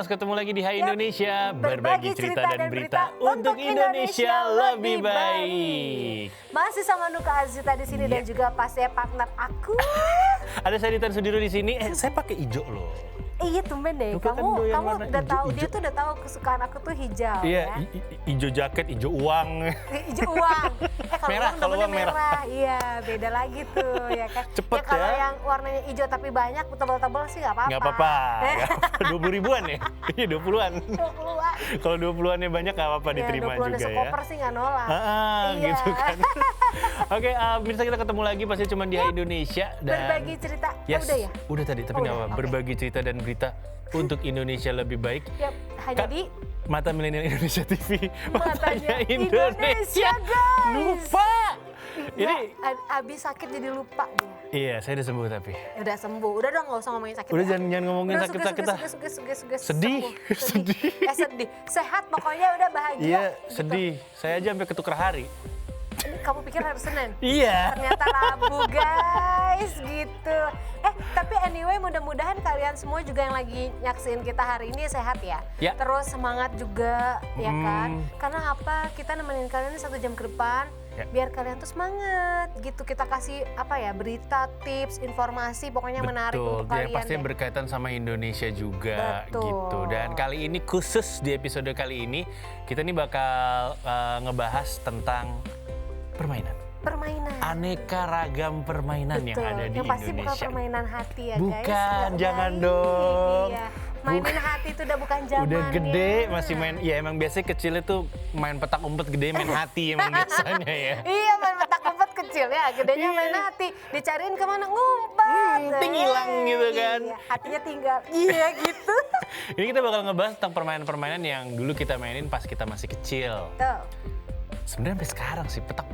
Millennials, ketemu lagi di Hai Indonesia, berbagi cerita dan berita untuk Indonesia lebih baik. Masih sama Nuka Azita di sini dan juga pastinya partner aku. Ada saya Ditan Sudiro di sini. Saya pakai hijau loh. Iya tumben deh, Nuka kan kamu doyan warna udah tahu, hijau. dia tuh udah tahu kesukaan aku tuh hijau. Iya, ya. hijau jaket, hijau uang. Hijau uang. Merah, kalau uang merah. Iya, beda lagi tuh ya kan. Cepet ya. Kalau ya. yang warnanya hijau tapi banyak, tebal-tebal sih nggak apa-apa. Nggak apa-apa. 20 ribuan ya? Iya 20-an. 20-an. Kalau 20-annya banyak nggak apa-apa diterima 20-an juga ya. sekoper sih nggak nolak. Iya. Gitu kan. Oke, pemirsa kita ketemu lagi pasti cuma di Hai Indonesia. Dan Berbagi cerita. Yes, Udah ya? Udah tadi, tapi nggak Udah, apa-apa. oke. Berbagi cerita dan berita untuk Indonesia lebih baik. Yap, hanya di Mata Milenial Indonesia TV. Matanya Indonesia, guys. Lupa. Ini abis sakit jadi lupa dia. iya, saya udah sembuh tapi. Udah sembuh. Udah dong, nggak usah ngomongin sakit. Udah ya. jangan ngomongin Udah, sakit-sakit ah. Sedih. Sedih. Sedih. Sehat pokoknya udah bahagia. Iya, gitu. sedih. Saya aja sampai ketukar hari. Ini kamu pikir hari Senin? Iya. Ternyata Rabu, guys, gitu. Tapi anyway, mudah-mudahan kalian semua juga yang lagi nyaksiin kita hari ini sehat ya. Ya. Terus semangat juga, ya kan? Karena apa? Kita nemenin kalian 1 jam ke depan. Ya. Biar kalian tuh semangat gitu. Kita kasih apa ya, berita, tips, informasi pokoknya menarik untuk Betul, kalian yang pastinya deh. berkaitan sama Indonesia juga. Betul. Gitu. Dan kali ini khusus di episode kali ini kita nih bakal ngebahas tentang permainan. Permainan. Aneka ragam permainan yang ada di yang pasti bukan Indonesia. permainan hati ya Bukan, guys. Nggak jangan baik. dong. Iya. Mainin hati itu udah bukan zamannya. Udah gede masih main, ya emang biasanya kecilnya tuh main petak umpet, gede main hati emang biasanya ya. Iya, main petak umpet kecil ya, gedenya Iya. main hati. Dicariin kemana, ngumpet. Ting hilang gitu kan. Iya, hatinya tinggal. Iya gitu. Ini kita bakal ngebahas tentang permainan-permainan yang dulu kita mainin pas kita masih kecil. Tuh. Sebenarnya sampai sekarang sih petak.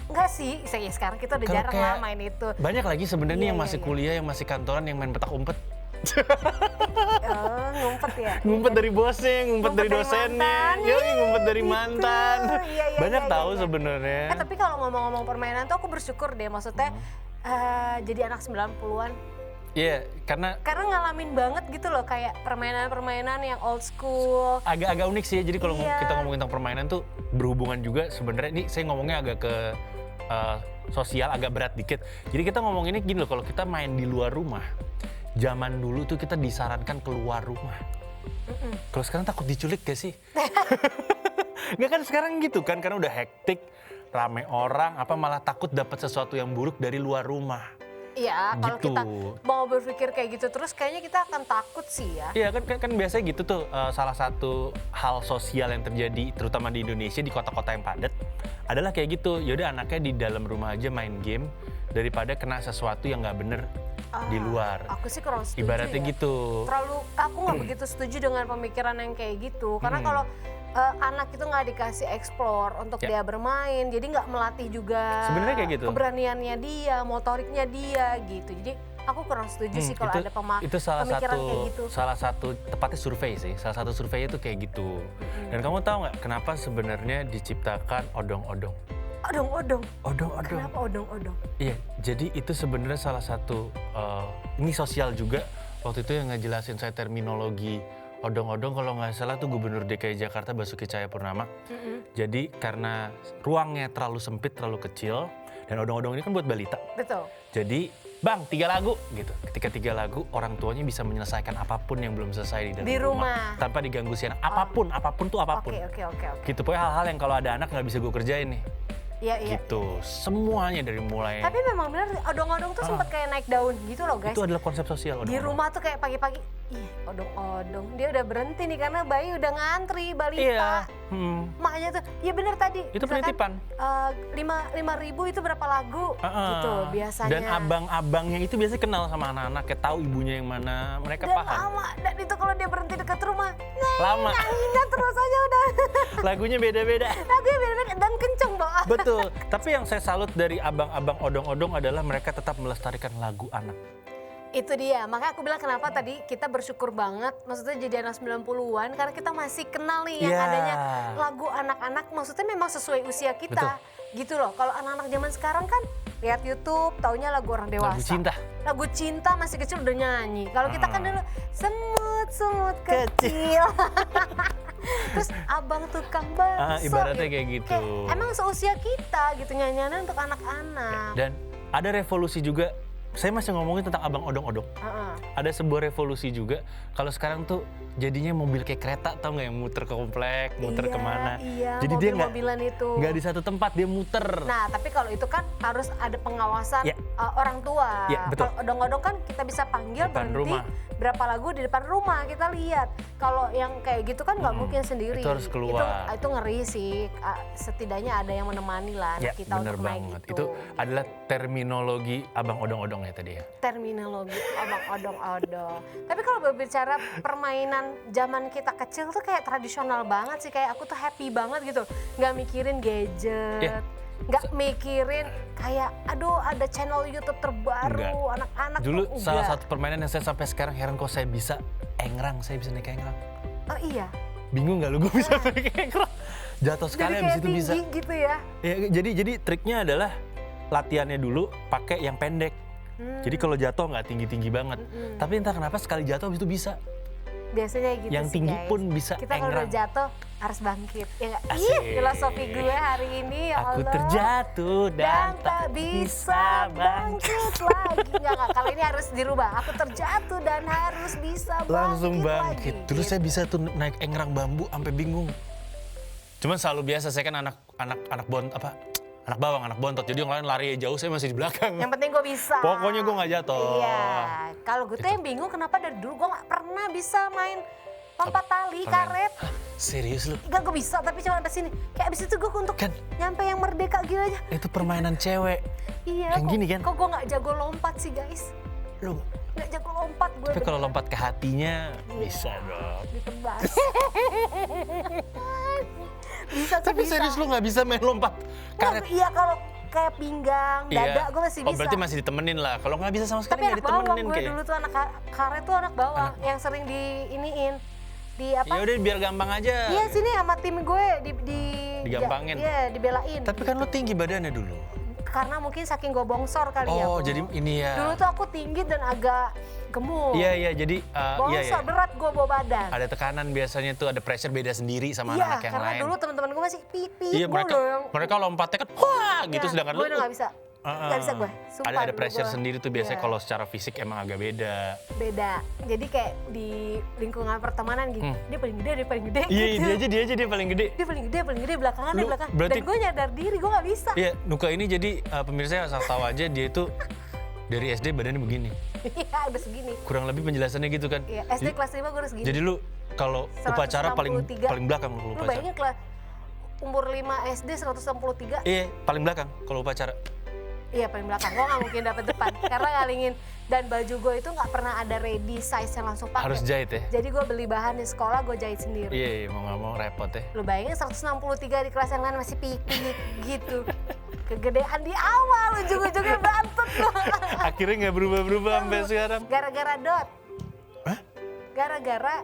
Enggak sih, sekarang kita udah Kalau jarang kayak lah main itu. Banyak lagi sebenarnya Iya, yang iya, masih iya. kuliah, yang masih kantoran, yang main petak umpet. Oh, ngumpet ya. Ngumpet dari bosnya, ngumpet dari Ngumpet dari dosennya, mantan. yoi, ngumpet dari Gitu. mantan. Iya, iya, Banyak iya, tahu iya. sebenarnya. Tapi kalau ngomong-ngomong permainan tuh aku bersyukur deh, maksudnya jadi anak 90-an. Iya, karena Ngalamin banget gitu loh, kayak permainan-permainan yang old school. agak-agak unik sih ya. Jadi kalau Iya. kita ngomongin tentang permainan tuh berhubungan juga sebenarnya. Ini saya ngomongnya agak ke sosial, agak berat dikit. Jadi kita ngomonginnya gini loh, kalau kita main di luar rumah, zaman dulu tuh kita disarankan keluar rumah. Kalau sekarang takut diculik gak sih? Nggak kan sekarang gitu kan, karena udah hektik, rame orang, apa malah takut dapat sesuatu yang buruk dari luar rumah. Iya, kalau Gitu. kita mau berpikir kayak gitu terus kayaknya kita akan takut sih ya. Iya kan biasanya gitu tuh, salah satu hal sosial yang terjadi terutama di Indonesia, di kota-kota yang padat adalah kayak gitu. Yaudah anaknya di dalam rumah aja main game daripada kena sesuatu yang nggak bener di luar. Aku sih kurang setuju Ibaratnya ya. gitu. Aku nggak begitu setuju dengan pemikiran yang kayak gitu. Karena kalau anak itu nggak dikasih explore untuk Ya. dia bermain, jadi nggak melatih juga Sebenarnya kayak gitu. keberaniannya dia, motoriknya dia gitu. Jadi aku kurang setuju sih kalau ada itu salah pemikiran satu kayak gitu. salah satu tepatnya survei sih. Salah satu survei itu kayak gitu. Dan kamu tahu nggak kenapa sebenarnya diciptakan odong-odong? Odong-odong. Odong-odong. Kenapa odong-odong? Iya, jadi itu sebenarnya salah satu ini sosial juga. Waktu itu yang ngejelasin saya terminologi odong-odong, kalau nggak salah tuh Gubernur DKI Jakarta Basuki Cahayapurnama. Jadi karena ruangnya terlalu sempit, terlalu kecil, dan odong-odong ini kan buat balita. Betul. Jadi, Bang, 3 lagu gitu. Ketika 3 lagu, orang tuanya bisa menyelesaikan apapun yang belum selesai di dalam Di rumah. tanpa diganggu si anak. Apapun tuh apapun. Oke. Gitu, pokoknya hal-hal yang kalau ada anak nggak bisa gue kerjain nih. Iya. Gitu, semuanya dari mulai. Tapi memang benar odong-odong tuh sempat kayak naik daun gitu loh guys. Itu adalah konsep sosial. Di odong-odong. rumah tuh kayak pagi-pagi, ih odong-odong. Dia udah berhenti nih karena bayi udah ngantri, balita. Iya. Maknya tuh, ya bener tadi. Itu penitipan. 5.000 itu berapa lagu gitu biasanya. Dan abang-abangnya itu biasanya kenal sama anak-anak, kayak tahu ibunya yang mana, mereka Dan paham. lama, dan itu kalau dia berhenti dekat rumah, Lama. nyanyinya terus aja udah. Lagunya beda-beda. Lagunya beda-beda dan kenceng doa. Betul. Tapi yang saya salut dari abang-abang odong-odong adalah mereka tetap melestarikan lagu anak. Itu dia, makanya aku bilang kenapa tadi kita bersyukur banget, maksudnya jadi anak 90-an karena kita masih kenal nih yang Iya. adanya lagu anak-anak, maksudnya memang sesuai usia kita. Betul. Gitu loh, kalau anak-anak zaman sekarang kan lihat YouTube, taunya lagu orang dewasa. Lagu cinta. Lagu cinta masih kecil udah nyanyi. Kalau kita kan dulu semut kecil. Terus abang tukang bakso. Ibaratnya kayak gitu. Emang seusia kita gitu nyanyiannya untuk anak-anak. Dan ada revolusi juga. Saya masih ngomongin tentang abang odong-odong. Ada sebuah revolusi juga. Kalau sekarang tuh jadinya mobil kayak kereta, tau nggak, yang muter ke komplek, muter kemana. Iya, jadi dia mobilan itu. nggak di satu tempat, dia muter. Nah, tapi kalau itu kan harus ada pengawasan Ya. Orang tua. Ya, betul. Kalau odong-odong kan kita bisa panggil Depan berhenti rumah. berapa lagu di depan rumah kita lihat. Kalau yang kayak gitu kan nggak mungkin sendiri. Itu harus keluar. Itu ngeri sih. Setidaknya ada yang menemani lah anak Ya, kita bener untuk naik banget. gitu. Itu adalah terminologi abang odong-odong ya tadi ya. Terminologi abang odong-odong. Tapi kalau berbicara permainan zaman kita kecil tuh kayak tradisional banget sih. Kayak aku tuh happy banget gitu. Nggak mikirin gadget. Ya. Nggak mikirin kayak aduh ada channel YouTube terbaru Enggak. anak-anak Dulu tuh salah enggak. satu permainan yang saya sampai sekarang heran kok saya bisa naik engrang. Oh iya. Bingung nggak lu gue bisa naik engrang? Jatuh sekali Jadi habis kayak itu bisa. tinggi gitu ya. Ya, jadi triknya adalah latihannya dulu pakai yang pendek. Jadi kalau jatuh nggak tinggi-tinggi banget. Tapi entah kenapa sekali jatuh habis itu bisa. Biasanya gitu Yang sih, tinggi guys. pun bisa Kita kalau udah engrang. jatuh harus bangkit. Ya nggak? Asik. Ih, filosofi gue hari ini ya Aku Allah. terjatuh Dan tak bisa bangkit lagi. Enggak, kalau ini harus dirubah. Aku terjatuh dan harus bisa bangkit Langsung bangkit. lagi. Dulu Gitu. saya bisa tuh naik engrang bambu sampai bingung. Cuman selalu biasa, saya kan anak bontot. Jadi yang lain lari jauh, saya masih di belakang. Yang penting gue bisa. Pokoknya gue nggak jatuh. Iya. Kalau gue tuh yang bingung kenapa dari dulu gue nggak pernah bisa main lompat tali, karet. Hah, serius lu? Enggak, gue bisa tapi cuma sampai sini. Kayak abis itu gue untuk Kan. nyampe yang merdeka gitu aja. Itu permainan cewek. Iya. Yang gini kan? Kok gue nggak jago lompat sih guys? Lu. Nggak jago lompat gue. Tapi kalau lompat ke hatinya bisa dong. ditebas. Bisa sih, Tapi bisa. serius lu nggak bisa main lompat karet? Iya kalau kayak pinggang, dada gue masih Oh, bisa. berarti masih ditemenin lah. Kalau nggak bisa sama sekali Tapi nggak anak bawang ditemenin gue kayak. dulu tuh anak karet tuh anak bawang yang sering di iniin. Di apa? Ya udah biar gampang aja. Iya sini sama tim gue Digampangin. Iya, dibelain. Tapi kan lu tinggi badannya dulu. Karena mungkin saking gue bongsor kali ya. Oh, Bu. jadi ini ya. Dulu tuh aku tinggi dan agak gemuk. Iya, jadi Bongsor, berat gue bawa badan. ada tekanan biasanya tuh, ada pressure beda sendiri sama Iya, anak yang karena lain. dulu teman-teman gue masih pipi. Iya, mereka lompatnya kan wah gitu, sedangkan gue lu udah tuh gak bisa. Gak bisa gue, sumpah ada dulu pressure gue. sendiri tuh biasanya Iya. kalau secara fisik emang agak beda. Beda, jadi kayak di lingkungan pertemanan gitu, dia paling gede Iya, gitu. dia paling gede. Dia paling gede, belakangan dia Lu belakang. berarti- Dan gue nyadar diri, gue gak bisa. Iya, Nuka ini jadi pemirsa asal tahu aja dia itu dari SD badannya begini. Iya, udah segini. Kurang lebih penjelasannya gitu kan. Iya, SD kelas 5 gue udah segini. Jadi lu kalau upacara paling 163. belakang lu Lu upacara. bayangin kelas umur 5 SD 163. Iya, paling belakang kalau upacara. Iya paling belakang, gue gak mungkin dapet depan karena ngalingin. Dan baju gue itu gak pernah ada ready size yang langsung pakai. Harus jahit ya. Jadi gue beli bahan di sekolah, gue jahit sendiri. Iya, mau nggak mau repot ya. Lu bayangin 163 di kelas yang lain masih pipi gitu. Kegedean di awal, ujung-ujungnya bantut loh. Akhirnya nggak berubah-berubah sampai sekarang. Gara-gara dot. Hah? Gara-gara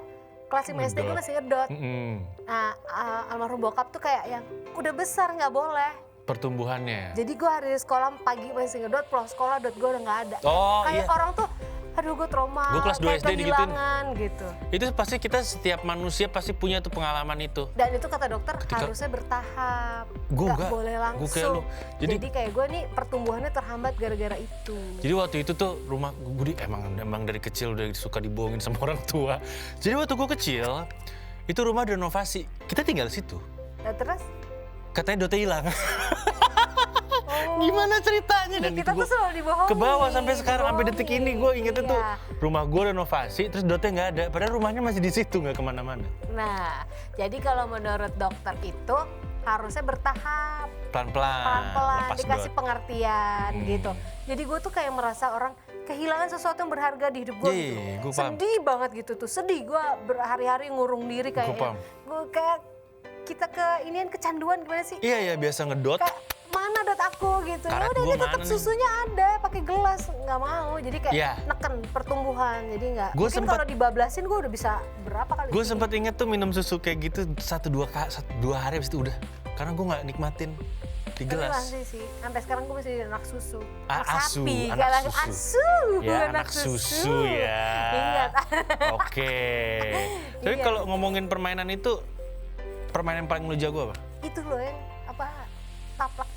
kelas 5 SD gue Ngedot. masih ngedot. Mm-mm. Nah, almarhum bokap tuh kayak yang udah besar nggak boleh. Pertumbuhannya. Jadi gue hari di sekolah pagi masih ngedot, pulang sekolah dot gue udah nggak ada. Oh, Kayak iya. orang tuh, aduh gue trauma, Gua kelas 2 kayak SD digituin. kehilangan gitu. Itu pasti kita setiap manusia pasti punya tuh pengalaman itu. Dan itu kata dokter Ketika- harusnya bertahap, Gua nggak enggak. boleh Gua langsung. kayak lu. Jadi kayak gue nih pertumbuhannya terhambat gara-gara itu. Jadi waktu itu tuh rumah gue emang dari kecil udah suka dibohongin sama orang tua. Jadi waktu gue kecil itu rumah renovasi. Kita tinggal situ. Nah, terus? Katanya Dotnya hilang. Oh, Gimana ceritanya? Dan kita itu tuh gua selalu dibohongin. ke bawah sampai sekarang, sampai detik ini gue ingetnya tuh Iya. rumah gue renovasi, terus Dotnya nggak ada. Padahal rumahnya masih di situ, nggak kemana-mana. Nah, jadi kalau menurut dokter itu harusnya bertahap, Pelan-pelan, pelan-pelan, lepas dikasih Dot. pengertian gitu. Jadi gue tuh kayak merasa orang kehilangan sesuatu yang berharga di hidup gue Iya, gitu. gua paham. Sedih banget gitu tuh, sedih gue berhari-hari ngurung diri kayak Gua paham. gue kayak kita inian kecanduan gimana sih? Iya, biasa ngedot. Kayak mana dot aku gitu. Ya Karet udah gua ini tetap mana nih? susunya ada, pakai gelas nggak mau. Jadi kayak Iya. neken pertumbuhan. Jadi nggak. Gua Mungkin sempet- kalau dibablasin gue udah bisa berapa kali? Gue sih? sempat inget tuh minum susu kayak gitu 1-2 hari habis itu udah. Karena gue nggak nikmatin. di Tapi gelas. masih sih, sampai sekarang gue masih anak susu. Asu, sapi, anak kayak susu. asu, Ya, anak susu ya. Ingat. Oke. Tapi Iya. kalau ngomongin permainan itu, permainan yang paling lu jago apa? Itu loh yang apa, taplak,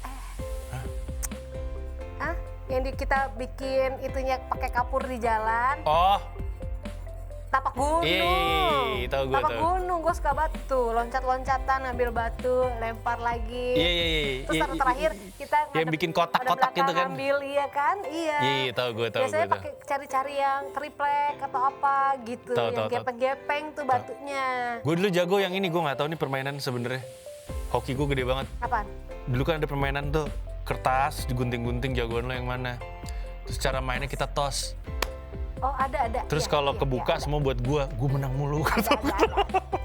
yang kita bikin itunya pakai kapur di jalan, Oh, tapak gunung. iya, tahu gue Tapak tahu. gunung, gue suka banget tuh, loncat-loncatan, ambil batu, lempar lagi. Iya. Terus Iya, terakhir kita yang bikin kotak-kotak gitu kan. Ambil, iya kan? Iya. Iya, tahu gue. Biasanya pakai cari-cari yang triplek atau apa gitu, Tahu, yang tahu. gepeng-gepeng tuh batunya. Gue dulu jago yang ini, gue nggak tahu nih permainan sebenarnya. Hoki gue gede banget. Apaan? Dulu kan ada permainan tuh, kertas digunting-gunting, jagoan lo yang mana. Terus cara mainnya kita tos. Oh ada. Terus Iya, kalau iya, kebuka iya, semua buat gue menang mulu. ada.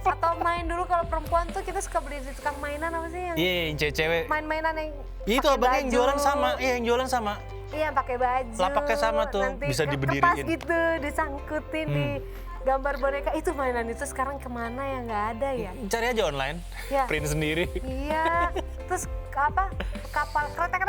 Atau main dulu kalau perempuan tuh kita suka beli di tukang mainan apa sih yang Iya, yang cewek-cewek. main-mainan yang Iya, itu pakai abangnya yang baju. jualan sama. Iya, yang jualan sama. Iya pakai baju. Lapaknya sama tuh, nanti bisa kertas diberdiriin. gitu, disangkutin di gambar boneka. Itu mainan itu sekarang kemana ya, nggak ada ya? Cari aja online, Ya. print sendiri. Iya. Terus apa? Kapal kretek.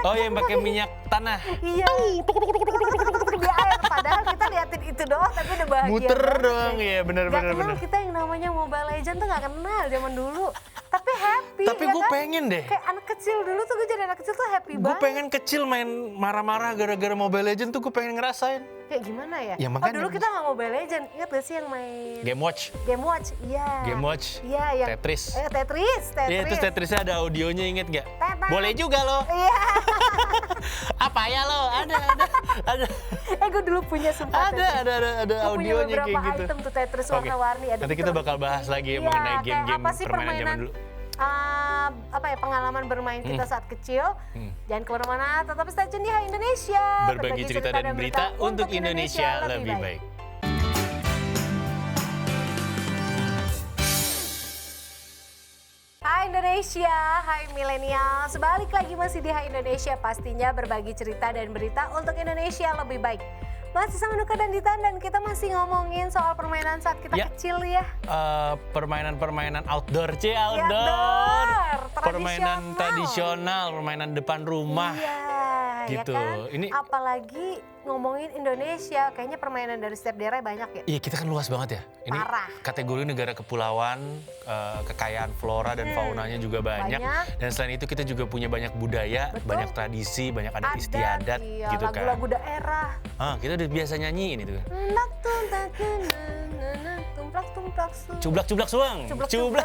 Oh, yang pakai minyak tanah. Iya. Di air. Padahal kita liatin itu doang, tapi udah bahagia. Muter banget doang, ya. iya benar. Gak kenal kita yang namanya Mobile Legends tuh gak kenal zaman dulu. Tapi happy. Tapi ya gue kan? pengen deh. Kayak anak kecil dulu tuh, gue jadi anak kecil tuh happy Gue banget. pengen kecil main marah-marah gara-gara Mobile Legends tuh gue pengen ngerasain. Kayak gimana ya? Ya, Oh makanya. dulu kita gak Mobile Legends. Ingat gak sih yang main Game Watch. Game Watch? Iya. Game Watch. Iya yang Tetris. Tetris. Iya, terus Tetrisnya ada audionya, inget gak? Tetet. Boleh juga loh. Iya. Apa ya lo? Ada. Gue dulu punya sumpah Tetris. Ada Gue punya audionya beberapa kayak gitu. item tuh Tetris Oke. warna-warni. Ada Nanti kita bakal bahas lagi ya mengenai kayak game-game apa sih permainan zaman dulu. apa ya, pengalaman bermain kita saat kecil. Jangan kemana-mana, tetap stay tune di Hai Indonesia. Berbagi cerita dan berita untuk Indonesia lebih baik. Hai Indonesia, hai milenial. Sebalik lagi masih di Hai Indonesia, pastinya berbagi cerita dan berita untuk Indonesia lebih baik. Masih sama Nuka dan Ditan, dan kita masih ngomongin soal permainan saat kita Ya. kecil ya. Permainan outdoor, Outdoor, permainan tradisional, permainan depan rumah. Iya, gitu. ya kan? Ini- Apalagi ngomongin Indonesia, kayaknya permainan dari setiap daerah banyak ya. Iya, kita kan luas banget ya. Ini Parah. kategori negara kepulauan, kekayaan flora dan faunanya juga banyak. Banyak. Dan selain itu kita juga punya banyak budaya, Betul. banyak tradisi, banyak adat istiadat iya, gitu kan. lagu-lagu daerah. Kita udah biasa nyanyiin itu kan. Tumplak suang. Cublak suang.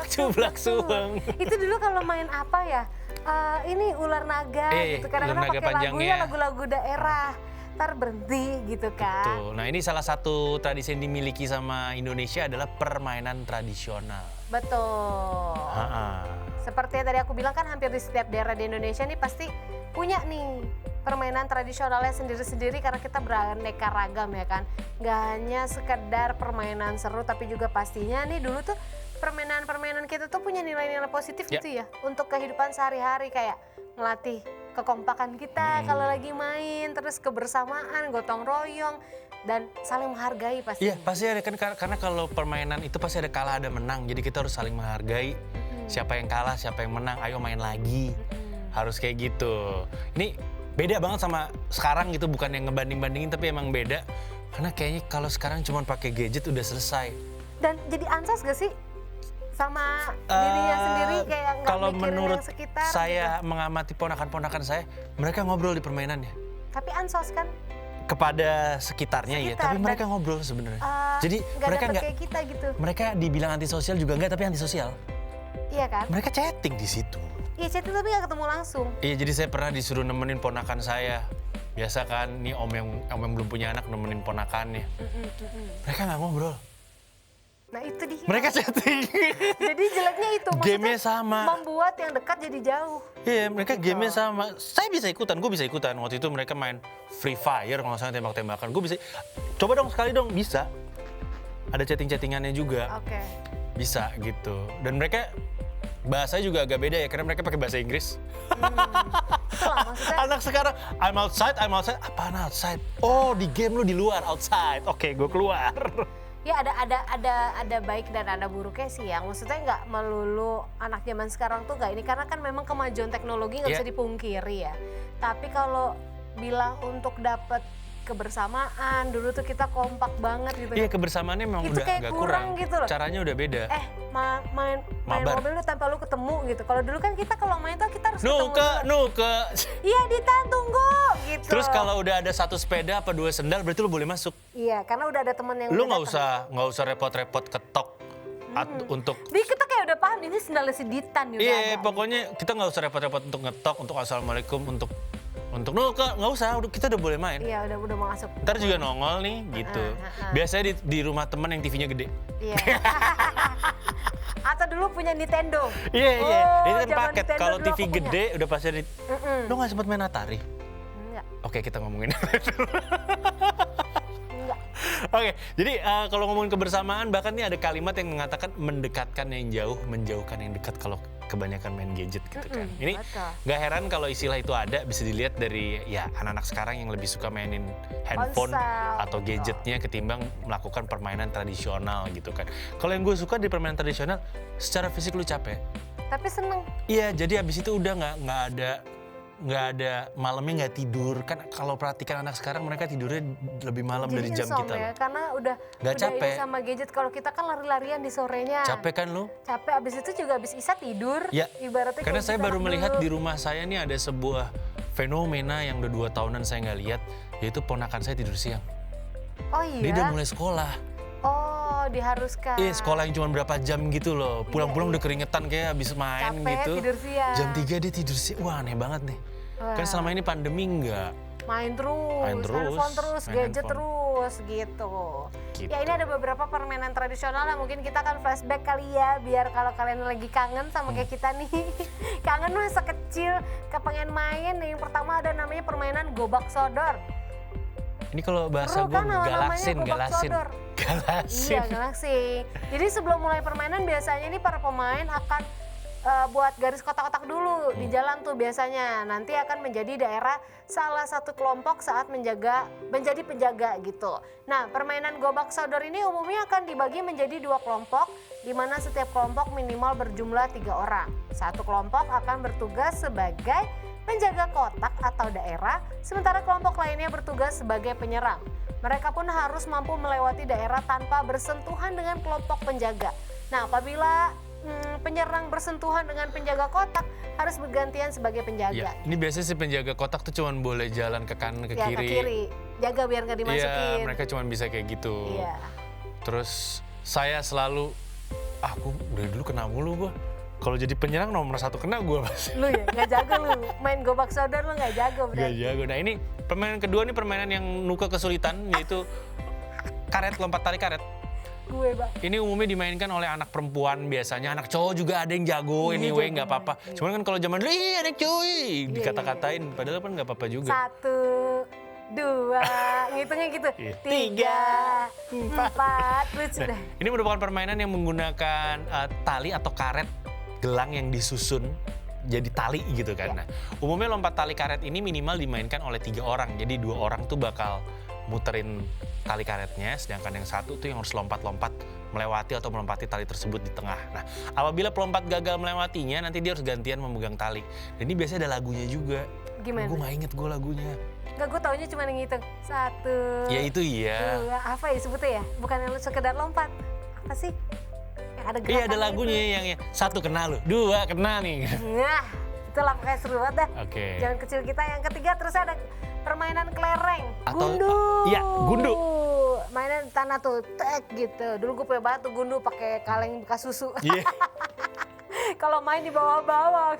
Cublak suang. Itu dulu kalau main apa ya? Ini ular naga gitu. Kadang-kadang ular naga pakai lagunya panjangnya. lagu-lagu daerah. Ntar berhenti gitu kan. Betul. Nah, ini salah satu tradisi yang dimiliki sama Indonesia adalah permainan tradisional. Betul. Seperti yang tadi aku bilang kan, hampir di setiap daerah di Indonesia nih pasti punya nih permainan tradisionalnya sendiri-sendiri karena kita beraneka ragam ya kan. Nggak hanya sekedar permainan seru, tapi juga pastinya nih dulu tuh permainan-permainan kita tuh punya nilai-nilai positif Ya. gitu ya. Untuk kehidupan sehari-hari, kayak ngelatih kekompakan kita kalau lagi main, terus kebersamaan, gotong royong, dan saling menghargai pasti. Iya, pasti ada kan, karena kalau permainan itu pasti ada kalah ada menang. Jadi kita harus saling menghargai. Siapa yang kalah, siapa yang menang, ayo main lagi. Harus kayak gitu. Ini beda banget sama sekarang gitu, bukan yang ngebanding-bandingin tapi emang beda. Karena kayaknya kalau sekarang cuma pakai gadget udah selesai. Dan jadi ansos gak sih sama dirinya sendiri, kayak nggak Kalau mikirin menurut yang sekitar saya gitu. mengamati ponakan-ponakan saya, mereka ngobrol di permainannya. Tapi ansos kan Kepada sekitarnya ya, Sekitar, tapi dan, mereka ngobrol sebenarnya. Jadi nggak mereka dapet nggak, kayak kita gitu. mereka dibilang antisosial juga enggak, tapi antisosial. Iya kan? Mereka chatting di situ. Iya chatting tapi nggak ketemu langsung. Iya, jadi saya pernah disuruh nemenin ponakan saya. Biasa kan, nih om yang belum punya anak nemenin ponakannya. Mereka nggak ngobrol. Nah itu dia. Mereka chatting. Jadi jeleknya itu. maksudnya Gamenya sama. Membuat yang dekat jadi jauh. Iya, mereka Gitu. gamenya sama. Saya bisa ikutan, gue bisa ikutan. Waktu itu mereka main Free Fire, kalau nggak salah tembak-tembakan. Gue bisa, coba dong sekali dong, bisa. Ada chatting-chattingannya juga, Oke. bisa gitu. Dan mereka bahasanya juga agak beda ya, karena mereka pakai bahasa Inggris. Itulah maksudnya. Anak sekarang, I'm outside. Apaan outside? Oh, di game lu di luar, outside. Oke, gue keluar. Ya ada baik dan ada buruknya sih ya. Maksudnya nggak melulu anak zaman sekarang tuh nggak ini, karena kan memang kemajuan teknologi nggak bisa dipungkiri ya. Tapi kalau bilang untuk dapat kebersamaan, dulu tuh kita kompak banget gitu. Iya, kebersamaannya memang itu udah kayak agak kurang gitu loh. Caranya udah beda. Main Mabar. mobil lu tanpa lu ketemu gitu. Kalau dulu kan kita kalau main tuh kita harus ketemu. Nuke. Iya, Dita tunggu gitu. Terus kalau udah ada satu sepeda apa 2 sendal berarti lu boleh masuk. Iya, karena udah ada temen yang Lu udah nggak usah repot-repot ketok untuk. Jadi kita kayak udah paham ini sendalnya si Ditan gitu. Iya, pokoknya kita nggak usah repot-repot untuk ngetok, untuk assalamualaikum, untuk nuke, nggak usah, kita udah boleh main. Iya, udah mau masuk. Ntar juga nongol nih gitu. Biasanya di rumah temen yang TV-nya gede. Iya. Atau dulu punya Nintendo. Iya. Ini kan zaman paket. Nintendo Kalau dulu TV aku punya. gede udah pasti ada. Lu nggak sempat main Atari? Enggak. Oke, kita ngomongin. Enggak. Oke, jadi kalau ngomongin kebersamaan, bahkan nih ada kalimat yang mengatakan mendekatkan yang jauh, menjauhkan yang dekat kalau kebanyakan main gadget gitu kan. Ini betul. nggak heran kalau istilah itu ada, bisa dilihat dari ya anak-anak sekarang yang lebih suka mainin handphone Ponsel, atau gadgetnya ketimbang melakukan permainan tradisional gitu kan. Kalau yang gue suka di permainan tradisional, secara fisik lu capek. Tapi seneng. Iya, jadi abis itu udah nggak ada malamnya nggak tidur kan. Kalau perhatikan anak sekarang mereka tidurnya lebih malam Jadi dari jam kita. insomnia, karena udah capek. ini sama gadget. Kalau kita kan lari-larian di sorenya. Capek kan lu? Capek, abis itu juga abis Isa tidur. Ya, Ibaratnya karena kayak saya kita baru anak melihat dulu. di rumah saya nih ada sebuah fenomena yang udah 2 tahunan saya nggak lihat, yaitu ponakan saya tidur siang. Oh iya? Dia udah mulai sekolah. Oh, diharuskan. Sekolah yang cuma berapa jam gitu loh. Pulang-pulang udah keringetan kayak habis main Capek, gitu. tidur siang. Jam 3 dia tidur siang. Wah, aneh banget nih. Kan selama ini pandemi enggak. Main terus, handphone terus, main gadget handphone. terus gitu. Gitu. Ya ini ada beberapa permainan tradisional yang mungkin kita akan flashback kali ya, biar kalau kalian lagi kangen sama kayak kita nih, kangen masa kecil, kepengen main. Yang pertama ada namanya permainan gobak sodor. Ini kalau bahasa Seru gue kan namanya galasin. gobak sodor. Galasin. Iya, galasin. Jadi sebelum mulai permainan biasanya ini para pemain akan buat garis kotak-kotak dulu di jalan tuh biasanya. Nanti akan menjadi daerah salah satu kelompok saat menjadi penjaga gitu. Nah, permainan gobak sodor ini umumnya akan dibagi menjadi 2 kelompok, di mana setiap kelompok minimal berjumlah 3 orang. Satu kelompok akan bertugas sebagai penjaga kotak atau daerah, sementara kelompok lainnya bertugas sebagai penyerang. Mereka pun harus mampu melewati daerah tanpa bersentuhan dengan kelompok penjaga. Nah, apabila penyerang bersentuhan dengan penjaga kotak, harus bergantian sebagai penjaga. Ya, ini biasanya si penjaga kotak tuh cuma boleh jalan ke kanan ke Ya, kiri. ke kiri. Jaga biar nggak dimasukin. Iya, mereka cuma bisa kayak gitu. Iya. Terus saya selalu, aku dari dulu kena mulu gue. Kalau jadi penyerang nomor 1 kena gue pasti. Lu ya, nggak jago lu. Main gobak sodor lu nggak jago Gak berarti. jago. Nah ini permainan kedua nih permainan yang nuka kesulitan, yaitu karet, lompat tali karet. Gue bang. Ini umumnya dimainkan oleh anak perempuan biasanya, anak cowok juga ada yang jago, anyway nggak apa-apa. Cuman kan kalau zaman dulu, anak cowok, dikata-katain, padahal kan nggak apa-apa juga. 1, 2, ngitungnya gitu. 3, 4, lucu deh. Ini merupakan permainan yang menggunakan tali atau karet gelang yang disusun jadi tali gitu kan. Nah, umumnya lompat tali karet ini minimal dimainkan oleh 3 orang. Jadi 2 orang tuh bakal muterin tali karetnya, sedangkan yang satu tuh yang harus lompat-lompat melewati atau melompati tali tersebut di tengah. Nah, apabila pelompat gagal melewatinya, nanti dia harus gantian memegang tali. Dan ini biasanya ada lagunya juga. Gimana? Gue gak inget gue lagunya. Nggak, gue taunya cuma yang ngitung. 1, Ya itu iya. 2, apa ya sebutnya ya? Bukan yang lu sekedar lompat. Apa sih? Yang ada gerakan Iya ada lagunya yang 1 kena lu, 2 kena nih. Nah, itulah pokoknya seru banget dah. Oke. Jangan kecil kita. Yang ketiga terus ada permainan kelereng. Atau- gundu. iya, gundu. Mainan tanah tuh, tek gitu. Dulu gue punya batu gundu pakai kaleng bekas susu. Iya. Kalau main di bawah-bawah,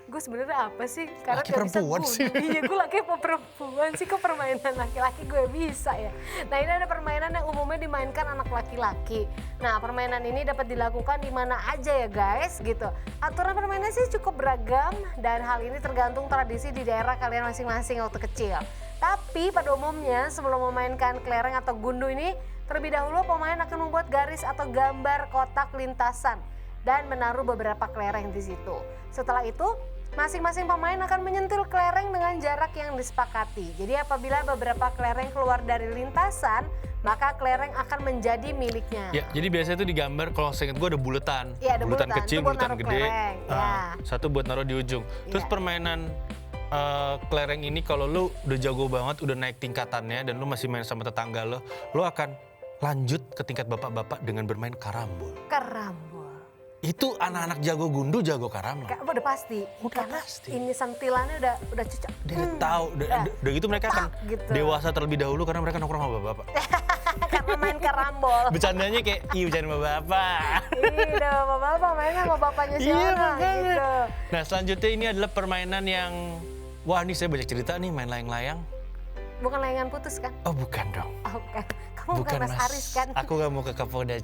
gue sebenarnya apa sih? Karena Laki nggak bisa perempuan gundu. sih. Iya, gue laki apa perempuan sih? Kok permainan laki-laki gue bisa ya? Nah, ini ada permainan yang umumnya dimainkan anak laki-laki. Nah, permainan ini dapat dilakukan di mana aja ya guys, gitu. Aturan permainan sih cukup beragam dan hal ini tergantung tradisi di daerah kalian masing-masing waktu kecil. Tapi pada umumnya sebelum memainkan kelereng atau gundu ini, terlebih dahulu pemain akan membuat garis atau gambar kotak lintasan dan menaruh beberapa kelereng di situ. Setelah itu, Masing-masing pemain akan menyentil kelereng dengan jarak yang disepakati. Jadi apabila beberapa kelereng keluar dari lintasan, maka kelereng akan menjadi miliknya. Ya, jadi biasanya itu digambar kalau seingat gue ada buletan. Iya, ada buletan buletan. kecil, Itu buat buletan naruh gede. kelereng, ya. Satu buat naruh di ujung. Terus Iya. permainan kelereng ini kalau lu udah jago banget, udah naik tingkatannya dan lu masih main sama tetangga lu akan lanjut ke tingkat bapak-bapak dengan bermain karambol. Karambol. Itu anak-anak jago gundu jago karambol. Udah pasti. Udah Karena pasti. ini sentilannya udah cocok. Dia udah tahu, udah gitu mereka akan gitu. dewasa terlebih dahulu karena mereka nongkrong sama bapak-bapak. Karena main karambol. Bercandanya kayak, iya bercanda sama bapak. Iya, bapak-bapak main sama bapaknya si Iya, Ona makanya. gitu. Nah selanjutnya ini adalah permainan yang, wah ini saya banyak cerita nih main layang-layang. Bukan layangan putus kan? Oh bukan dong. Oh, bukan. Kamu bukan Mas Aris kan? Aku gak mau ke Kapolda.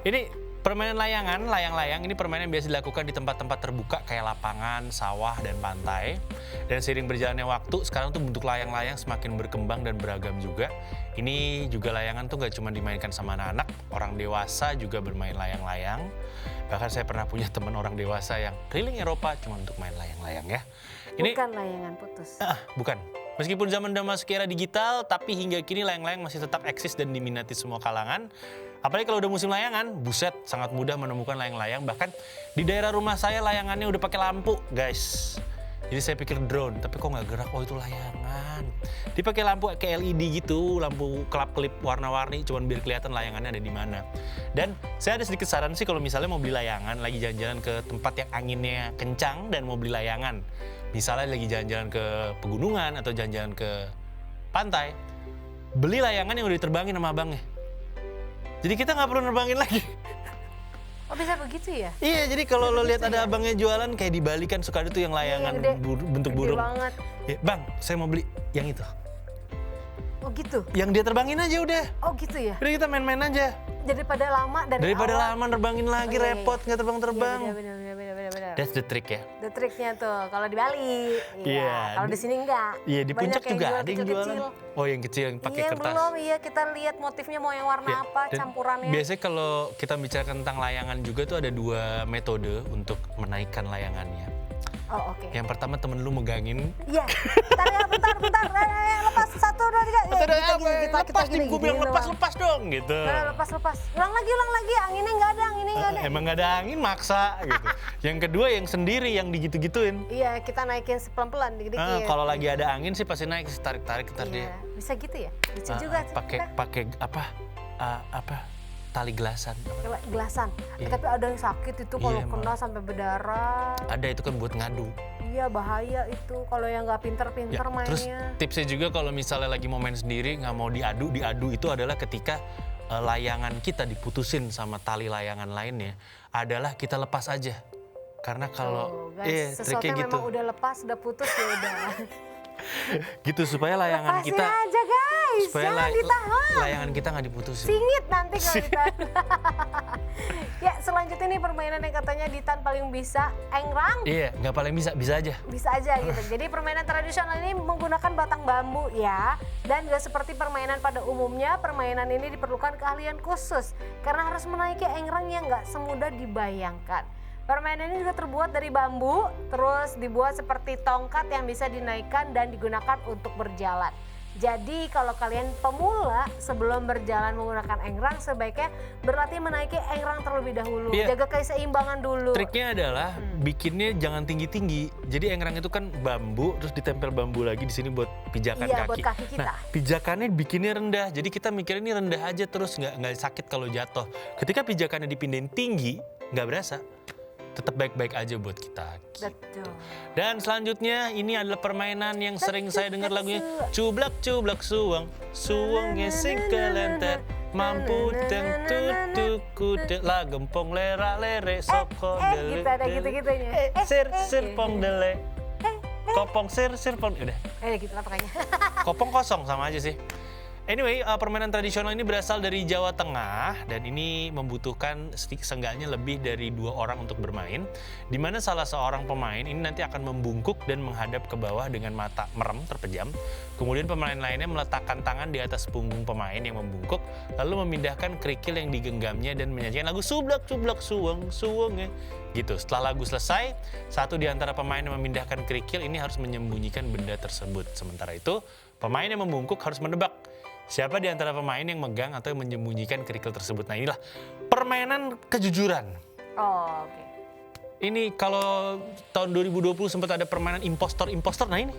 Ini permainan layangan, layang-layang ini permainan yang biasa dilakukan di tempat-tempat terbuka kayak lapangan, sawah, dan pantai. Dan seiring berjalannya waktu, sekarang tuh bentuk layang-layang semakin berkembang dan beragam juga. Ini juga layangan tuh gak cuma dimainkan sama anak-anak, orang dewasa juga bermain layang-layang. Bahkan saya pernah punya teman orang dewasa yang keliling Eropa cuma untuk main layang-layang ya. Ini Bukan layangan putus. bukan. Meskipun zaman udah masuk era digital, tapi hingga kini layang-layang masih tetap eksis dan diminati semua kalangan. Apalagi kalau udah musim layangan, buset, sangat mudah menemukan layang-layang. Bahkan di daerah rumah saya layangannya udah pakai lampu, guys. Jadi saya pikir drone, tapi kok nggak gerak? Oh itu layangan. Dipakai lampu kayak LED gitu, lampu kelap-kelip warna-warni, cuman biar kelihatan layangannya ada di mana. Dan saya ada sedikit saran sih kalau misalnya mau beli layangan, lagi jalan-jalan ke tempat yang anginnya kencang dan mau beli layangan. Misalnya lagi jalan-jalan ke pegunungan atau jalan-jalan ke pantai, beli layangan yang udah diterbangin sama abangnya. Jadi kita nggak perlu nerbangin lagi. Oh bisa begitu ya? Iya, jadi kalau lo lihat ada ya? abangnya jualan kayak di Bali kan suka ada tuh yang layangan Iya, gede. bentuk Gede burung. banget. Ya, bang, saya mau beli yang itu. Oh gitu? Yang dia terbangin aja udah. Oh gitu ya? Udah kita main-main aja. Daripada lama dari Daripada awal. lama nerbangin lagi, Oh, iya, iya. repot nggak terbang-terbang. Iya, benar. That's the trick ya. The triknya tuh kalau di Bali. Iya. Iya. Kalau di sini enggak. Iya, di Banyak puncak juga jual ada yang jualan. kecil-kecil. Oh, yang kecil yang pakai Iya kertas. belum, iya kita lihat motifnya mau yang warna Ya, apa, dan campurannya. Biasanya kalau kita bicara tentang layangan juga tuh ada 2 metode untuk menaikkan layangannya. Oh oke. Yang pertama temen lu megangin. Iya. Bentar. Lepas 1, 2, 3. Ya, Lepas nih, gue bilang lepas dong gitu. Lepas. Ulang lagi. Anginnya nggak ada. Emang gak ada angin maksa gitu. Yang kedua yang sendiri yang digitu-gituin. Iya, kita naikin pelan-pelan dikit-dikit. Kalau lagi ada angin sih pasti naik, tarik-tarik ntar dia. Iya, bisa gitu ya? Lucu juga. Pakai apa? Tali gelasan. Gelasan. Iya. Tapi ada yang sakit itu kalau Iya, kena emang. sampai berdarah. Ada itu kan buat ngadu. Iya, bahaya itu kalau yang nggak pinter-pinter Ya, terus mainnya. tipsnya juga kalau misalnya lagi mau main sendiri nggak mau diadu itu adalah ketika layangan kita diputusin sama tali layangan lainnya adalah kita lepas aja. Karena kalau Sesuatu triknya yang gitu. memang udah lepas, udah putus ya udah. Gitu supaya layangan Lepasin kita aja guys, supaya jangan ditahan. layangan kita nggak diputusin. Singit nanti kalau ditahan. Ya selanjutnya nih permainan yang katanya Ditan paling bisa, engrang. Iya, nggak paling bisa aja. Bisa aja gitu. Jadi permainan tradisional ini menggunakan batang bambu ya. Dan gak seperti permainan pada umumnya, permainan ini diperlukan keahlian khusus. Karena harus menaiki engrang yang gak semudah dibayangkan. Permainan ini juga terbuat dari bambu, terus dibuat seperti tongkat yang bisa dinaikkan dan digunakan untuk berjalan. Jadi kalau kalian pemula sebelum berjalan menggunakan engrang sebaiknya berlatih menaiki engrang terlebih dahulu. Iya. Jaga keseimbangan dulu. Triknya adalah bikinnya jangan tinggi-tinggi. Jadi engrang itu kan bambu, terus ditempel bambu lagi di sini buat pijakan Iya, kaki. buat kaki kita. Nah, pijakannya bikinnya rendah. Jadi kita mikirnya ini rendah aja terus nggak sakit kalau jatuh. Ketika pijakannya dipindahin tinggi, nggak berasa. Tetap baik-baik aja buat kita. Betul. Dan selanjutnya ini adalah permainan yang sering saya dengar lagunya. Cublak suang, suangnya sing kelenter. Mampu tentu kuda lah gempong lera lere soko dele. Gitu ada gitu-gitunya. Sir pong dele. Kopong sir pong udah. Gitu lah pokoknya. Kopong kosong sama aja sih. Anyway, permainan tradisional ini berasal dari Jawa Tengah dan ini membutuhkan seenggaknya lebih dari 2 orang untuk bermain, di mana salah seorang pemain ini nanti akan membungkuk dan menghadap ke bawah dengan mata merem terpejam. Kemudian pemain lainnya meletakkan tangan di atas punggung pemain yang membungkuk, lalu memindahkan kerikil yang digenggamnya dan menyanyikan lagu sublak sublak suweng suweng ya. Gitu. Setelah lagu selesai, satu di antara pemain yang memindahkan kerikil ini harus menyembunyikan benda tersebut. Sementara itu, pemain yang membungkuk harus menebak siapa di antara pemain yang megang atau yang menyembunyikan kerikil tersebut. Nah inilah permainan kejujuran. Oh, oke. Ini kalau tahun 2020 sempat ada permainan impostor, nah ini.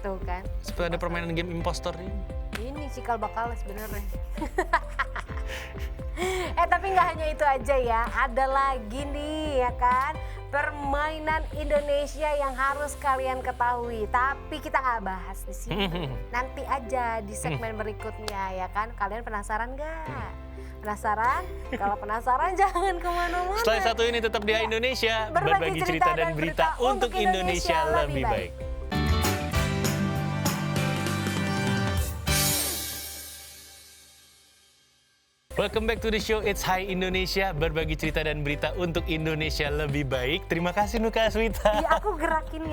Tuh kan. Sempat ada permainan game impostor ini. Ini cikal bakal sebenarnya. Tapi nggak hanya itu aja ya, ada lagi nih ya kan, permainan Indonesia yang harus kalian ketahui. Tapi kita nggak bahas di sini. Nanti aja di segmen berikutnya ya kan. Kalian penasaran nggak? Penasaran? Kalau penasaran jangan kemana-mana. Setelah satu ini tetap di Indonesia, berbagi cerita dan berita untuk Indonesia lebih baik. Welcome back to the show, it's Hai Indonesia, berbagi cerita dan berita untuk Indonesia lebih baik. Terima kasih Nuka Aswita. Iya, aku gerakin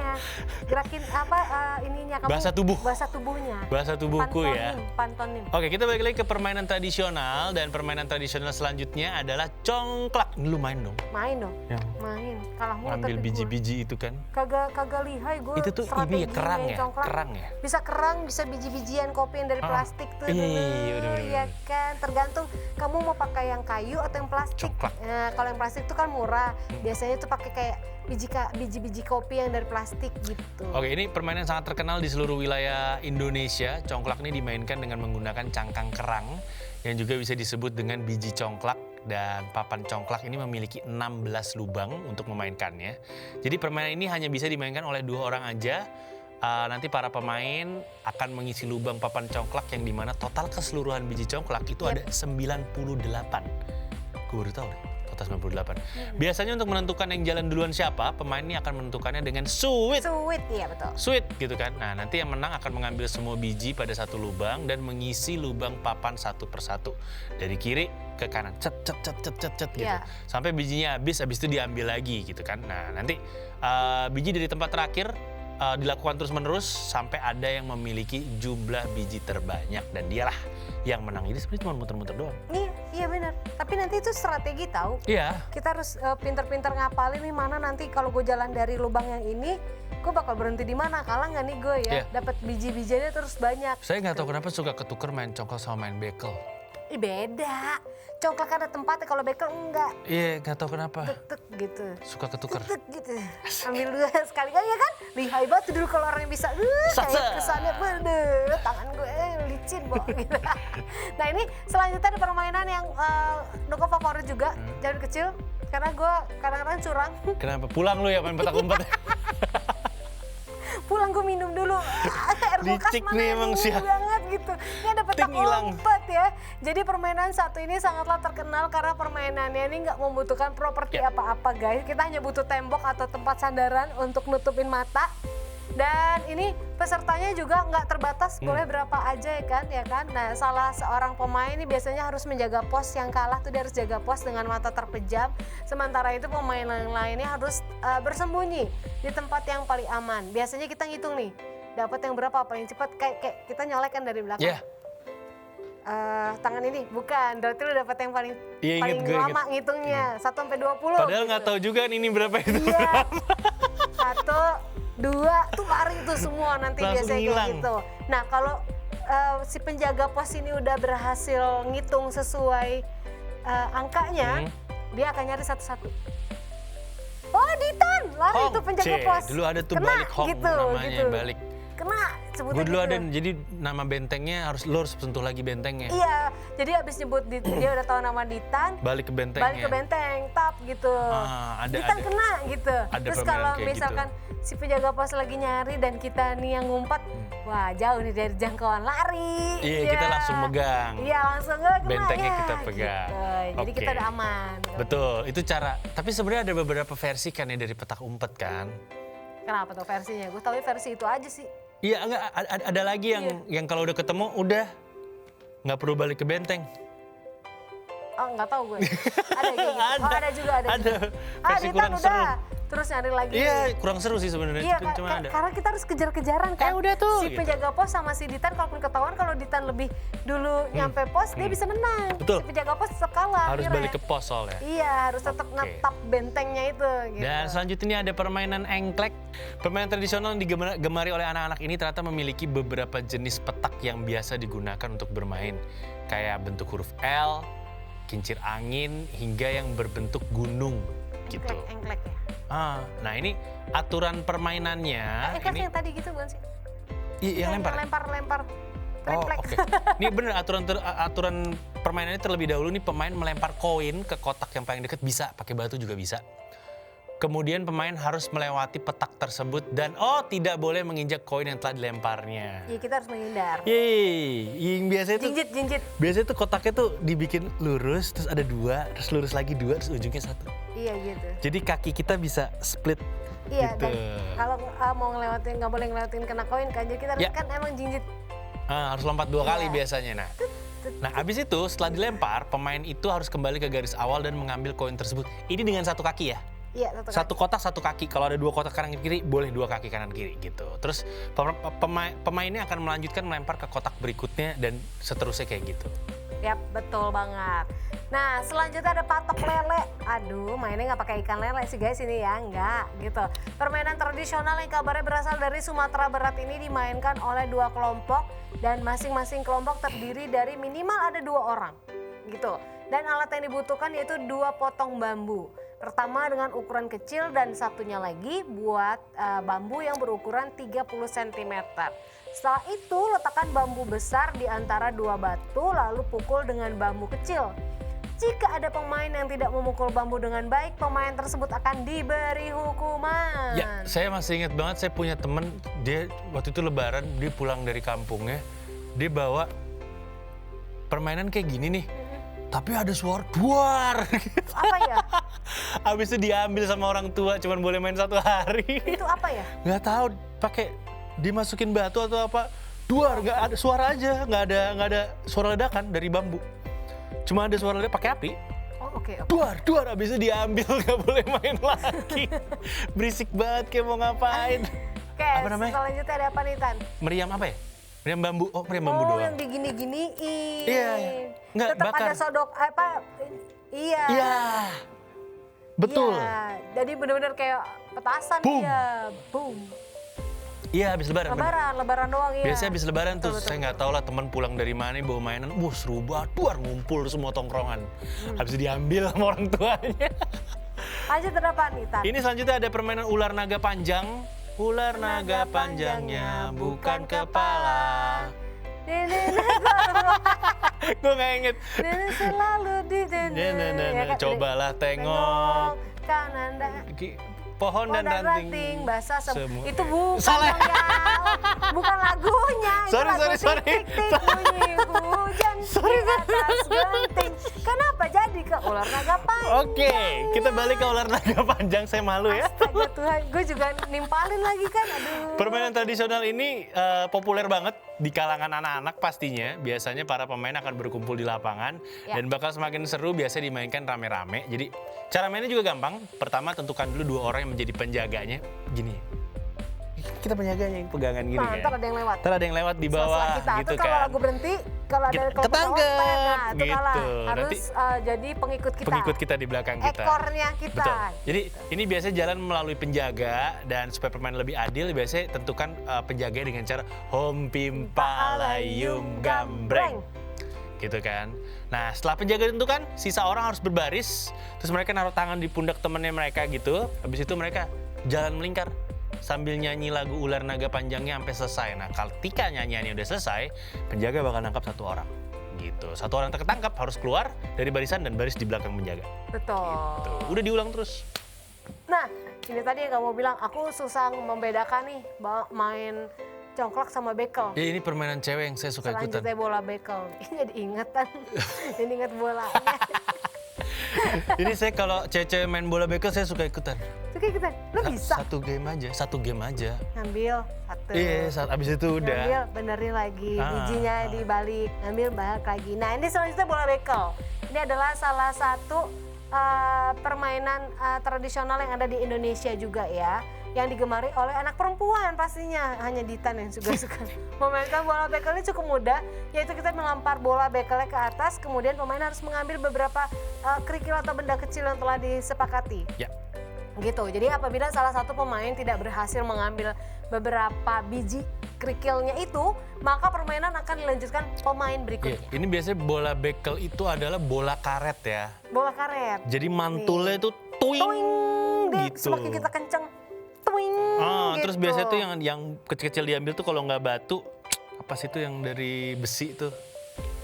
apa ininya kamu. Bahasa tubuh. Bahasa tubuhnya. Bahasa tubuhku ya. Pantonim. Oke, kita balik lagi ke permainan tradisional dan permainan tradisional selanjutnya adalah congklak. Ini lu main dong. Main dong. Ya. Main. Kalahmu Ambil biji-biji itu kan. Kagak lihai gue. Itu tuh ini ya kerang ya, kerang ya. Bisa kerang, bisa biji-bijian kopi yang dari plastik tuh. Iya, Iya kan, tergantung kamu mau pakai yang kayu atau yang plastik. Congklak. Nah, kalau yang plastik tuh kan murah. Biasanya tuh pakai kayak biji-biji kopi yang dari plastik gitu. Oke, ini permainan sangat terkenal di seluruh wilayah Indonesia. Congklak ini dimainkan dengan menggunakan cangkang kerang yang juga bisa disebut dengan biji congklak, dan papan congklak ini memiliki 16 lubang untuk memainkannya. Jadi permainan ini hanya bisa dimainkan oleh 2 orang aja. Nanti para pemain akan mengisi lubang papan congklak yang dimana total keseluruhan biji congklak itu ada 98. Gue baru tahu deh, total 98. Biasanya untuk menentukan yang jalan duluan siapa, pemain ini akan menentukannya dengan suit. Suit, iya betul. Suit gitu kan. Nah nanti yang menang akan mengambil semua biji pada satu lubang dan mengisi lubang papan satu persatu. Dari kiri ke kanan, cet gitu. Yeah. Sampai bijinya habis itu diambil lagi gitu kan. Nah nanti biji dari tempat terakhir dilakukan terus-menerus sampai ada yang memiliki jumlah biji terbanyak dan dialah yang menang. Ini sebenarnya cuma muter-muter doang. Iya benar. Tapi nanti itu strategi tahu. Iya. Kita harus pinter-pinter ngapalin nih mana nanti kalau gue jalan dari lubang yang ini, gue bakal berhenti di mana. Kalah nggak nih gue ya? Iya. Dapat biji-bijiannya terus banyak. Saya nggak tahu kenapa suka ketuker main congklak sama main bekel. Ih beda. Congklak ada tempatnya, kalau bekel enggak. Iya, nggak tahu kenapa. Tek gitu. Suka ketuker. Tek gitu. Ambil dua sekali ya kan? Lihai banget dulu kalau orang yang bisa. Kayak kesannya tangan gue licin gitu. Nah ini selanjutnya ada permainan yang Nuka favorit juga, zaman kecil. Karena gue kadang-kadang curang. Kenapa? Pulang lu ya main petak umpet? Pulang gue minum dulu. Air kulkas Licik mana nih yang emang dingin sih. banget gitu. Ini ada petak Ting hilang. umpet ya. Jadi permainan satu ini sangatlah terkenal karena permainannya ini nggak membutuhkan properti apa-apa guys. Kita hanya butuh tembok atau tempat sandaran untuk nutupin mata. Dan ini pesertanya juga nggak terbatas, boleh berapa aja ya kan. Nah salah seorang pemain ini biasanya harus menjaga pos, yang kalah tuh dia harus jaga pos dengan mata terpejam. Sementara itu pemain yang lainnya harus bersembunyi di tempat yang paling aman. Biasanya kita ngitung nih, dapat yang berapa paling cepat, kayak kita nyolek kan dari belakang. Iya. Tangan ini bukan, berarti lu dapat yang paling lama ngitungnya 1 sampai 20. Padahal nggak tahu juga nih ini berapa itu. Iya. 1, 2 tuh lari tuh semua nanti Langsung biasanya hilang. kayak gitu. Nah kalau si penjaga pos ini udah berhasil ngitung sesuai angkanya, dia akan nyari satu-satu. Oh Ditan, lari Hong, tuh penjaga pos. Dulu ada tuh Kena, balik Hong gitu, namanya, gitu. balik. Kena sebutnya Gue dulu gitu. ada, jadi nama bentengnya harus lo harus sentuh lagi bentengnya. Iya, jadi abis nyebut dia udah tahu nama Ditan, Balik ke bentengnya. balik ke benteng, tap gitu. Ada, Ditan ada. kena gitu. Ada Terus permainan kalau kayak misalkan si penjaga pos lagi nyari dan kita nih yang ngumpet, wah jauh nih dari jangkauan lari. Iya, Ya. kita langsung megang. Iya, langsung nggak kena Bentengnya ya, kita pegang. Gitu. Jadi Oke. kita udah aman. Betul, itu cara. Tapi sebenarnya ada beberapa versi kan ya dari petak umpet kan. Kenapa tuh versinya? Gue tahu versi itu aja sih. Iya, enggak ada lagi yang kalau udah ketemu udah nggak perlu balik ke benteng. Oh nggak tahu gue. Ada kayak gitu. Ada. Oh ada juga. Versi Ditan kurang seru. udah. Terus nyari lagi. Iya, kurang seru sih sebenarnya. Iya, Cuma ada. karena kita harus kejar-kejaran kan. Udah tuh, Si gitu. penjaga pos sama si Ditan kalaupun ketahuan kalau Ditan lebih dulu nyampe pos dia bisa menang. Betul. Si penjaga pos tetap kalah Harus akhirnya. balik ke pos soalnya. Iya, harus tetap netap bentengnya itu gitu. Dan selanjutnya ada permainan engklek. Permainan tradisional yang digemari oleh anak-anak ini ternyata memiliki beberapa jenis petak yang biasa digunakan untuk bermain. Kayak bentuk huruf L, kincir angin, hingga yang berbentuk gunung gitu. Engklek ya. Nah ini aturan permainannya. Kan ini yang tadi gitu bukan sih? yang lempar. Lempar. Oh, Triplek. oke. Ini bener aturan permainannya terlebih dahulu nih pemain melempar koin ke kotak yang paling dekat bisa, pakai batu juga bisa. Kemudian pemain harus melewati petak tersebut dan tidak boleh menginjak koin yang telah dilemparnya. Iya, kita harus menghindar. Yang biasanya tuh Jinjit. biasanya tuh kotaknya tuh dibikin lurus, terus ada 2, terus lurus lagi 2, terus ujungnya 1. Iya gitu. Jadi kaki kita bisa split. Iya, gitu. dan kalau mau ngelewatin nggak boleh ngelewatin kena koin kan. Jadi kita harus Ya. kan emang jinjit. Harus lompat 2 kali Iya. biasanya. Nah, abis itu setelah dilempar, pemain itu harus kembali ke garis awal dan mengambil koin tersebut. Ini dengan satu kaki ya. Iya, Satu kotak satu kaki. Kalau ada 2 kotak kanan kiri, boleh 2 kaki kanan kiri gitu. Terus pemainnya akan melanjutkan melempar ke kotak berikutnya dan seterusnya kayak gitu. Yap, betul banget. Nah, selanjutnya ada patok lele. Aduh, mainnya nggak pakai ikan lele sih guys ini ya, nggak gitu. Permainan tradisional yang kabarnya berasal dari Sumatera Barat ini dimainkan oleh 2 kelompok dan masing-masing kelompok terdiri dari minimal ada 2 orang gitu. Dan alat yang dibutuhkan yaitu 2 potong bambu. Pertama dengan ukuran kecil dan satunya lagi buat bambu yang berukuran 30 cm. Setelah itu letakkan bambu besar di antara 2 batu lalu pukul dengan bambu kecil. Jika ada pemain yang tidak memukul bambu dengan baik, pemain tersebut akan diberi hukuman. Ya, saya masih ingat banget saya punya temen, dia waktu itu lebaran, dia pulang dari kampungnya, dia bawa permainan kayak gini nih. Tapi ada suara duar. Apa ya? Habis itu diambil sama orang tua, cuman boleh main 1 hari. Itu apa ya? Nggak tahu, pakai dimasukin batu atau apa. Duar, nggak ada suara aja, nggak ada suara ledakan dari bambu. Cuma ada suara ledakan pakai api. Oh, oke. Duar, habis itu diambil, nggak boleh main lagi. Berisik banget kayak mau ngapain. Oke, Apa namanya? selanjutnya ada apa nih, Tan? Meriam apa ya? Meriam bambu, meriam bambu doang. Yang digini-giniin. Iya. Nggak, Tetap bakar. ada sodok, iya. Iya, betul. Iya. Jadi benar-benar kayak petasan Boom. dia. Boom. Iya, habis lebaran. bener. Lebaran doang ya. Biasanya habis lebaran tuh, Betul, saya nggak tahu lah teman pulang dari mana bawa mainan, seru banget, duar ngumpul semua tongkrongan. Habis itu diambil sama orang tuanya. Lanjut ada apa nih, Tan? Ini selanjutnya ada permainan ular naga panjang. Ular naga panjangnya bukan kepala. Gue nggak inget. Selalu di Cobalah tengok. Kanan dan Pohon dan ranting. basah semua. itu bukan Salah. dong, ya. Bukan lagunya. Itu Sorry, lagu sorry. Tik tik tik bunyi hujan di atas genting. Kenapa jadi ke ular naga panjang? Oke, kita balik ke ular naga panjang. Saya malu ya. Astaga Tuhan, gue juga nimpalin lagi kan. Aduh. Permainan tradisional ini populer banget di kalangan anak-anak pastinya. Biasanya para pemain akan berkumpul di lapangan Ya. dan bakal semakin seru biasanya dimainkan rame-rame. Jadi cara mainnya juga gampang. Pertama tentukan dulu 2 orang yang menjadi penjaganya. Gini, kita penjaganya yang pegangan gini Nah, kan. ntar ada yang lewat. Ntar ada yang lewat di bawah Sela-sela kita. gitu Terus kalau kan. lagu berhenti, kalau ada Kita kelompok lawan, ketangkep, nah, itu kalah. gitu. Harus Nanti jadi pengikut kita. Pengikut kita di belakang kita. Ekornya kita. Betul. Jadi ini biasanya jalan melalui penjaga dan supaya permainan lebih adil biasanya tentukan penjaga dengan cara hom pimpa layum gambreng. Gitu kan. Nah setelah penjaga ditentukan, sisa orang harus berbaris. Terus mereka naruh tangan di pundak temannya mereka gitu. Habis itu mereka jalan melingkar sambil nyanyi lagu ular naga panjangnya sampai selesai. Nah ketika nyanyiannya udah selesai, penjaga bakal nangkap 1 orang. Gitu. 1 orang tertangkap harus keluar dari barisan dan baris di belakang penjaga. Betul. Tuh, udah diulang terus. Nah, ini tadi yang kamu bilang, aku susah membedakan nih main congklak sama bekel. Ya ini permainan cewek yang saya suka ikutan. Selanjutnya bola bekel. Ini jadi ingatan. Jadi ingat bola. Ini saya kalau cewek-cewek main bola bekel saya suka ikutan. Suka ikutan. Lo bisa? Satu game aja. Ngambil 1, gitu. Iya, saat abis itu udah. Ngambil, benerin lagi, bijinya dibalik, ngambil balik lagi. Nah ini selanjutnya bola bekel. Ini adalah salah satu permainan tradisional yang ada di Indonesia juga ya, yang digemari oleh anak perempuan pastinya. Hanya Ditan yang suka memainkan bola bekel ini cukup mudah, yaitu kita melempar bola bekelnya ke atas, kemudian pemain harus mengambil beberapa kerikil atau benda kecil yang telah disepakati. Ya. Gitu. Jadi apabila salah satu pemain tidak berhasil mengambil beberapa biji kerikilnya itu, maka permainan akan dilanjutkan pemain berikutnya. Iya, ini biasanya bola bekel itu adalah bola karet ya. Bola karet. Jadi mantulnya itu tuing, Dia gitu. semakin kita kenceng, tuing gitu. Terus biasanya tuh yang kecil-kecil diambil tuh kalau nggak batu, apa sih itu yang dari besi tuh?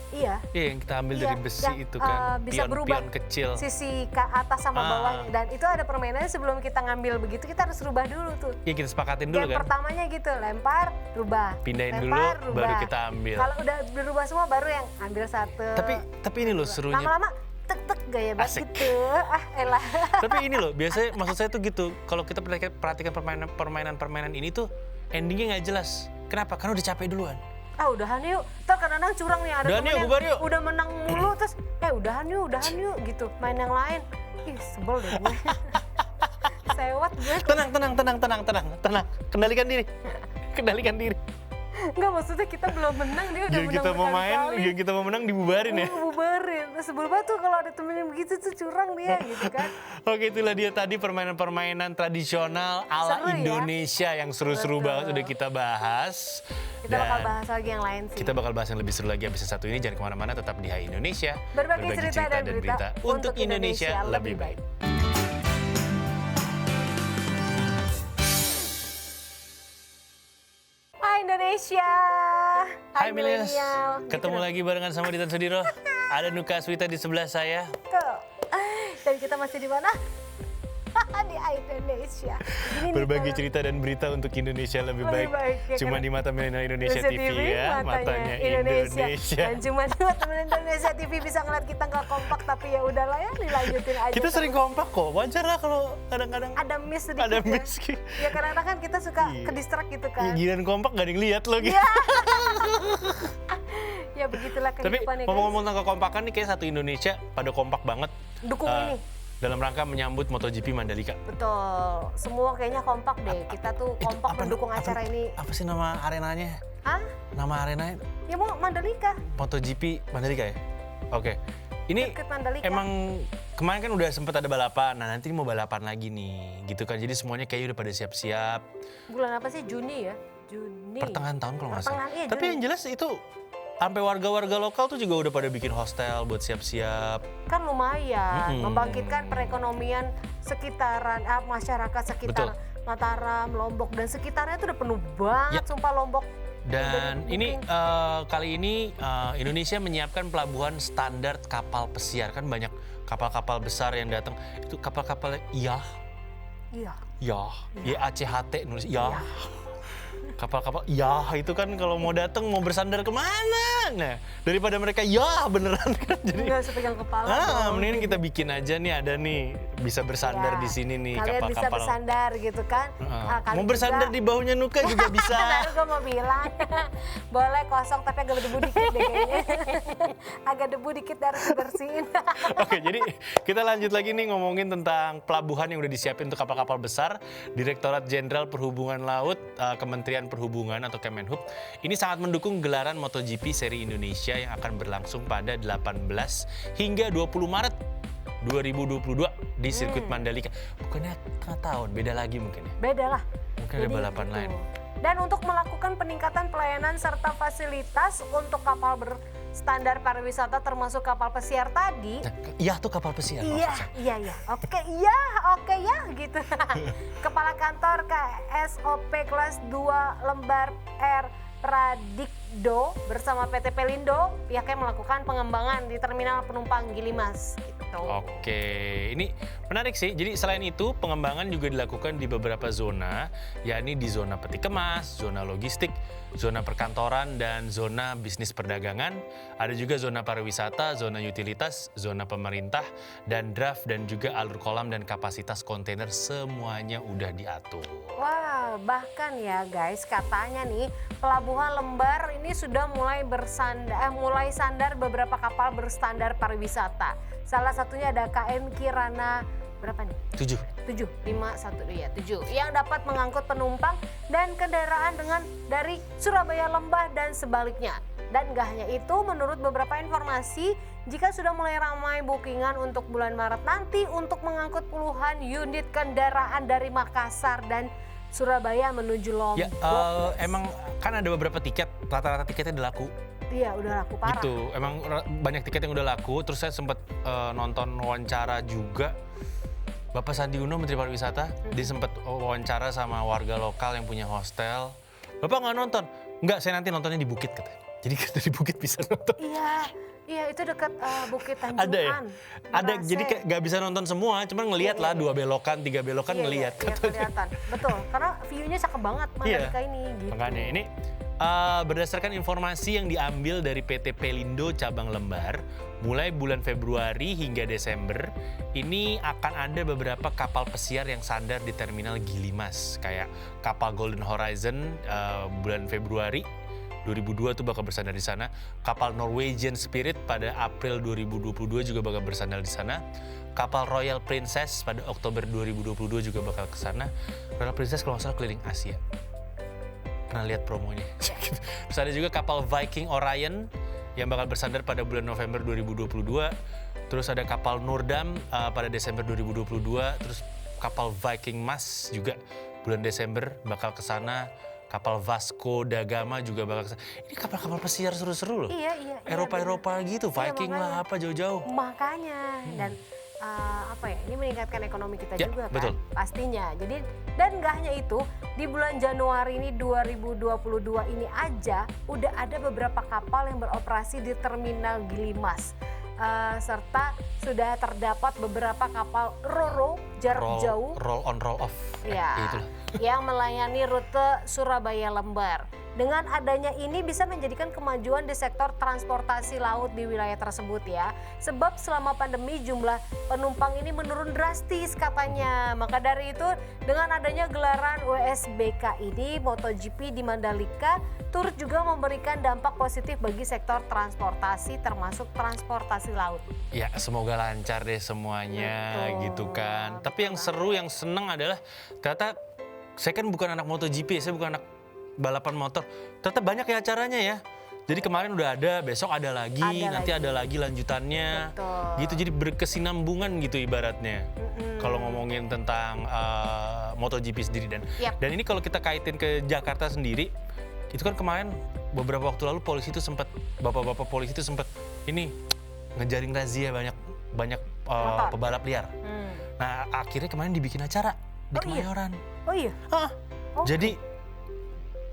Iya. Iya, yang kita ambil dari besi yang, itu kan, bisa berubah pion kecil. sisi ke atas sama bawahnya. Dan itu ada permainannya, sebelum kita ngambil begitu kita harus rubah dulu tuh. Iya, kita sepakatin dulu Game kan. pertamanya gitu, lempar, rubah. Pindahin lempar, dulu, baru kita ambil. Kalau udah berubah semua baru yang ambil satu. Tapi ini loh serunya. Lama-lama tek-tek gaya banget Asik. gitu. Elah. Tapi ini loh, biasanya maksud saya tuh gitu. Kalau kita perhatikan permainan ini tuh endingnya nggak jelas. Kenapa? Karena udah capek duluan. Udahan yuk. Ntar kadang-kadang curang nih, ada Udahan temen yuk, yang bubar yuk. udah menang mulu terus udahan yuk gitu. Main yang lain. Ih, sebel deh gue. Sewot gue. Tenang. Kendalikan diri. Enggak, maksudnya kita belum menang, dia udah menang berkali-kali. Kita mau menang dibubarin ya. Bubarin. Sebel banget tuh kalau ada temen yang begitu tuh, curang dia gitu kan. Oke, itulah dia tadi permainan-permainan tradisional ala Seru ya? Indonesia yang seru-seru Betul. banget udah kita bahas. Kita bakal bahas lagi yang lain sih. Kita bakal bahas yang lebih seru lagi abis yang satu ini. Jangan kemana-mana, tetap di Hai Indonesia. Berbagi cerita dan berita untuk Indonesia lebih baik. Hai Indonesia. Hai Milenials, milenial. ketemu lagi barengan sama Ditan Sudiro. Ada Nuka Aswita di sebelah saya. Tuh. Dan kita masih di mana? Di Indonesia. Gini nih, Berbagi kalau- cerita dan berita untuk Indonesia lebih Lebih baik. baik, ya Cuma kan? di mata milenial Indonesia TV ya, matanya Indonesia. Dan cuma di mata Indonesia TV bisa ngeliat kita nggak kompak, tapi ya udahlah ya, dilanjutin aja. Kita sering kompak kok, wajar lah kalau kadang-kadang ada miss sedikit. ada ya. miss. Ya kadang-kadang kan kita suka Iya. ke distract gitu kan. Giliran kompak gak ada yang lihat loh gitu. Iya. Ya begitulah Tapi kehidupan ya guys. ngomong-ngomong tentang kekompakan nih, kayak satu Indonesia pada kompak banget. Dukung eh, ini. Dalam rangka menyambut MotoGP Mandalika. Betul. Semua kayaknya kompak deh. Kita tuh Itu kompak mendukung acara ini. Apa sih nama arenanya? Hah? Nama arenanya Ya mau Mandalika. MotoGP Mandalika ya? Oke. Ini Deket Mandalika. emang kemarin kan udah sempet ada balapan. Nah nanti mau balapan lagi nih. Gitu kan. Jadi semuanya kayaknya udah pada siap-siap. Bulan apa sih? Juni ya? Juni. Pertengahan tahun kalau nggak salah. Pertengahan, iya, Tapi Juni. yang jelas itu sampai warga-warga lokal tuh juga udah pada bikin hostel buat siap-siap. Kan lumayan Mm-mm. membangkitkan perekonomian sekitaran masyarakat sekitar Betul. Mataram, Lombok dan sekitarnya itu udah penuh banget, Ya. sumpah Lombok. Dan Udah ini booking. kali ini Indonesia menyiapkan pelabuhan standar kapal pesiar. Kan banyak kapal-kapal besar yang datang. Itu kapal-kapal Iya. YACHT nulis ya. Kapal-kapal ya itu kan kalau mau datang mau bersandar kemana? Nah daripada mereka ya beneran kan jadi. Enggak sepegang kepala. dong. Mendingan kita bikin aja nih, ada nih bisa bersandar Ya. di sini nih Kalian bisa kapal-kapal. bersandar gitu kan. Kalian Mau bersandar juga- di bahunya Nuka juga bisa. Baru gue mau bilang, boleh kosong tapi agak debu dikit deh kayaknya. Agak debu dikit harus dibersihin. Oke, jadi kita lanjut lagi nih ngomongin tentang pelabuhan yang udah disiapin untuk kapal-kapal besar. Direktorat Jenderal Perhubungan Laut, Kementerian Perhubungan atau Kemenhub, ini sangat mendukung gelaran MotoGP Seri Indonesia yang akan berlangsung pada 18 hingga 20 Maret 2022 di sirkuit Mandalika. Bukannya tengah tahun, beda lagi mungkin ya? Beda lah. Mungkin ada Jadi balapan gitu. lain. Dan untuk melakukan peningkatan pelayanan serta fasilitas untuk kapal berstandar pariwisata termasuk kapal pesiar tadi. Iya tuh kapal pesiar. Iya, maksud saya. iya. Oke ya, gitu. Kepala Kantor KSOP kelas 2 lembar R Pradikdo bersama PT Pelindo pihaknya melakukan pengembangan di terminal penumpang Gilimas gitu. Oke, ini Menarik sih. Jadi selain itu pengembangan juga dilakukan di beberapa zona, yakni di zona peti kemas, zona logistik, zona perkantoran, dan zona bisnis perdagangan. Ada juga zona pariwisata, zona utilitas, zona pemerintah, dan draft dan juga alur kolam dan kapasitas kontainer semuanya udah diatur. Wah, bahkan ya guys, katanya nih Pelabuhan Lembar ini sudah mulai sandar beberapa kapal berstandar pariwisata. Salah satunya ada KM Kirana berapa nih? 7. 7 yang dapat mengangkut penumpang dan kendaraan dari Surabaya Lembah dan sebaliknya. Dan gak hanya itu, menurut beberapa informasi, jika sudah mulai ramai bookingan untuk bulan Maret nanti untuk mengangkut puluhan unit kendaraan dari Makassar dan Surabaya menuju Lombok. Ya, emang kan ada beberapa tiket, rata-rata tiketnya udah laku. Iya, udah laku parah. Gitu, emang banyak tiket yang udah laku. Terus saya sempat nonton wawancara juga. Bapak Sandi Uno, Menteri Pariwisata, dia sempat wawancara sama warga lokal yang punya hostel. Bapak nggak nonton? Nggak, saya nanti nontonnya di Bukit katanya. Jadi dari Bukit bisa nonton. Iya itu dekat Bukit Tanjuan. Ada ya? Ada, jadi kayak nggak bisa nonton semua, cuma ngelihat lah 2 belokan, 3 belokan ngelihat. Iya, kelihatan. Betul, karena view-nya cakep banget Mandalika ini. Gitu. Makanya ini berdasarkan informasi yang diambil dari PT Pelindo Cabang Lembar, mulai bulan Februari hingga Desember, ini akan ada beberapa kapal pesiar yang sandar di Terminal Gilimas. Kayak kapal Golden Horizon bulan Februari 2002 tuh bakal bersandar di sana. Kapal Norwegian Spirit pada April 2022 juga bakal bersandar di sana. Kapal Royal Princess pada Oktober 2022 juga bakal ke sana. Royal Princess kalau nggak salah keliling Asia. Pernah lihat promonya. Terus ada juga kapal Viking Orion yang bakal bersandar pada bulan November 2022. Terus ada kapal Nordam pada Desember 2022. Terus kapal Viking Mas juga bulan Desember bakal ke sana. Kapal Vasco da Gama juga bakal ke sana. Ini kapal-kapal pesiar seru-seru loh. Iya. Eropa gitu, Viking lah apa jauh-jauh. Makanya dan ini meningkatkan ekonomi kita juga kan, betul. Pastinya. Jadi dan nggak hanya itu, di bulan Januari ini 2022 ini aja udah ada beberapa kapal yang beroperasi di Terminal Gilimas. Serta sudah terdapat beberapa kapal Ro-Ro jarak jauh. Roll on, roll off. Ya, yang melayani rute Surabaya Lembar. Dengan adanya ini bisa menjadikan kemajuan di sektor transportasi laut di wilayah tersebut ya. Sebab selama pandemi jumlah penumpang ini menurun drastis katanya. Maka dari itu dengan adanya gelaran WSBK ini, MotoGP di Mandalika turut juga memberikan dampak positif bagi sektor transportasi termasuk transportasi laut. Ya semoga lancar deh semuanya. Betul. Gitu kan. Tapi yang seru, yang seneng adalah ternyata saya kan bukan anak MotoGP, saya bukan anak balapan motor. Ternyata banyak ya acaranya ya. Jadi kemarin udah ada, besok ada lagi, nanti ada lagi lanjutannya. Betul. Gitu, jadi berkesinambungan gitu ibaratnya. Kalau ngomongin tentang MotoGP sendiri dan ini kalau kita kaitin ke Jakarta sendiri, itu kan kemarin beberapa waktu lalu polisi itu sempat bapak-bapak polisi itu sempat ini ngejaring razia banyak pebalap liar. Nah, akhirnya kemarin dibikin acara di Kemayoran. Oh iya. Jadi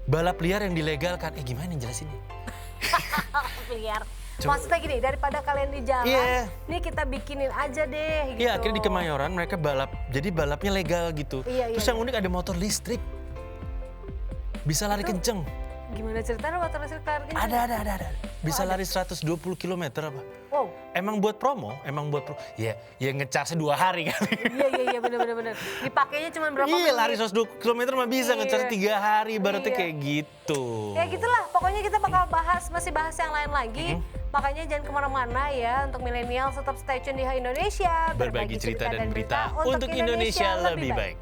balap liar yang dilegalkan. Gimana yang jelasin nih? Liar. Maksudnya gini, daripada kalian di jalan, nih kita bikinin aja deh gitu. Iya, akhirnya di Kemayoran mereka balap. Jadi balapnya legal gitu. Terus yang unik ada motor listrik. Bisa lari kenceng. Gimana ceritanya motor listrik lari kenceng? Ada. Bisa lari 120 km apa? Wow. Emang buat promo. Ya ngecasnya 2 hari kali. Iya bener. Dipakainya cuma berapa menit? Iya, lari 120 km mah bisa, ngecas 3 hari, berarti kayak gitu. Ya gitulah, pokoknya kita bakal masih bahas yang lain lagi. Makanya jangan kemana-mana ya, untuk milenial tetap stay tune di Hai Indonesia. Berbagi cerita dan berita untuk Indonesia lebih baik.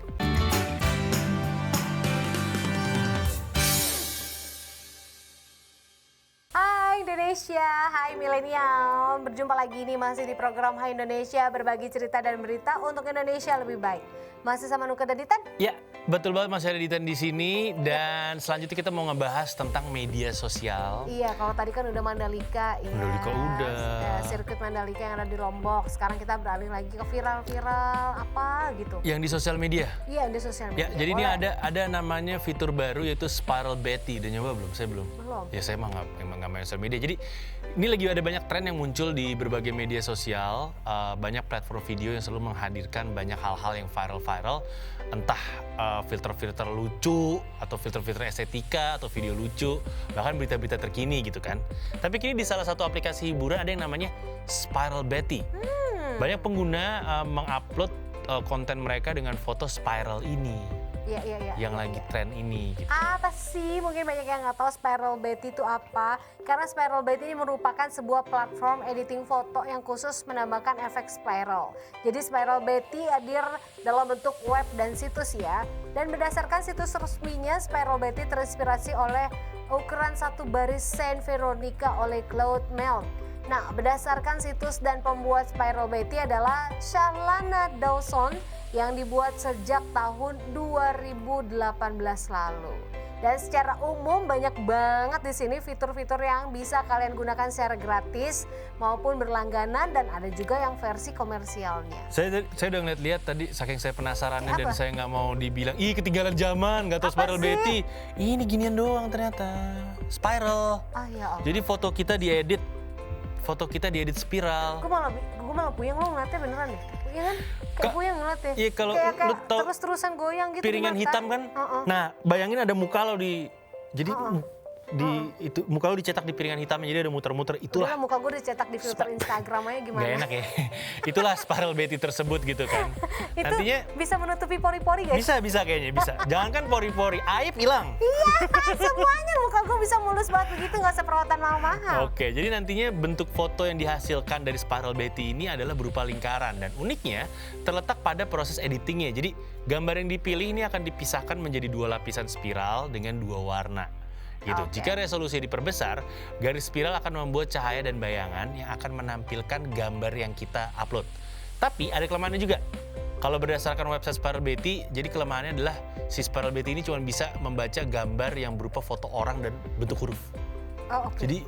Hai Indonesia, hai milenial. Berjumpa lagi nih masih di program Hai Indonesia, berbagi cerita dan berita untuk Indonesia lebih baik. Masih sama Nuka dan Ditan? Ya, betul banget, masih ada Ditan di sini dan selanjutnya kita mau ngebahas tentang media sosial. Iya, kalau tadi kan udah Mandalika, Mandalika udah. Sirkuit Mandalika yang ada di Lombok. Sekarang kita beralih lagi ke viral-viral apa gitu. Yang di sosial media? Iya, di sosial media. Ya, jadi ini ada namanya fitur baru yaitu Spiral Betty. Udah nyoba belum? Saya belum. Belum. Ya saya emang nggak main sosial media. Jadi ini lagi ada banyak tren yang muncul di berbagai media sosial, banyak platform video yang selalu menghadirkan banyak hal-hal yang viral-viral, entah filter-filter lucu atau filter-filter estetika atau video lucu, bahkan berita-berita terkini gitu kan. Tapi kini di salah satu aplikasi hiburan ada yang namanya Spiral Betty. Banyak pengguna mengupload konten mereka dengan foto spiral ini. Yang lagi tren ini gitu. Apa sih? Mungkin banyak yang nggak tahu Spiral Betty itu apa. Karena Spiral Betty ini merupakan sebuah platform editing foto yang khusus menambahkan efek spiral. Jadi Spiral Betty hadir dalam bentuk web dan situs ya. Dan berdasarkan situs resminya, Spiral Betty terinspirasi oleh ukuran satu baris Saint Veronica oleh Claude Melch. Nah, berdasarkan situs dan pembuat Spiral Betty adalah Shalana Dawson yang dibuat sejak tahun 2018 lalu. Dan secara umum banyak banget di sini fitur-fitur yang bisa kalian gunakan secara gratis maupun berlangganan, dan ada juga yang versi komersialnya. Saya udah ngeliat tadi, saking saya penasarannya dan Apa? saya nggak mau dibilang, ih ketinggalan zaman, nggak tahu Apa Spiral sih? Betty. Ini ginian doang ternyata, spiral. Ah ya Allah. Jadi foto kita diedit spiral. Gue malah puyeng, lo ngeliatnya beneran deh. Iya kan? Kayak puyeng ngeliatnya. Iya, kalau kayak lu tahu terus-terusan goyang gitu. Piringan di mata. hitam kan. Nah, bayangin ada muka lo jadi itu muka lo dicetak di piringan hitamnya, jadi ada muter-muter. Udah Itulah muka gue dicetak di filter Instagram aja gimana. nggak enak ya. Itulah Spiral Betty tersebut gitu kan. Itu Nantinya bisa menutupi pori-pori guys. bisa kayaknya bisa. Jangankan pori-pori, aib hilang. Iya, semuanya muka gue bisa mulus banget begitu, nggak usah perawatan mahal-mahal. Oke, jadi nantinya bentuk foto yang dihasilkan dari Spiral Betty ini adalah berupa lingkaran, dan uniknya terletak pada proses editingnya. Jadi gambar yang dipilih ini akan dipisahkan menjadi 2 lapisan spiral dengan 2 warna. Gitu. Oke. Jika resolusi diperbesar, garis spiral akan membuat cahaya dan bayangan yang akan menampilkan gambar yang kita upload. Tapi ada kelemahannya juga. Kalau berdasarkan website Spiral Betty, jadi kelemahannya adalah si Spiral Betty ini cuma bisa membaca gambar yang berupa foto orang dan bentuk huruf. Oh, oke. Jadi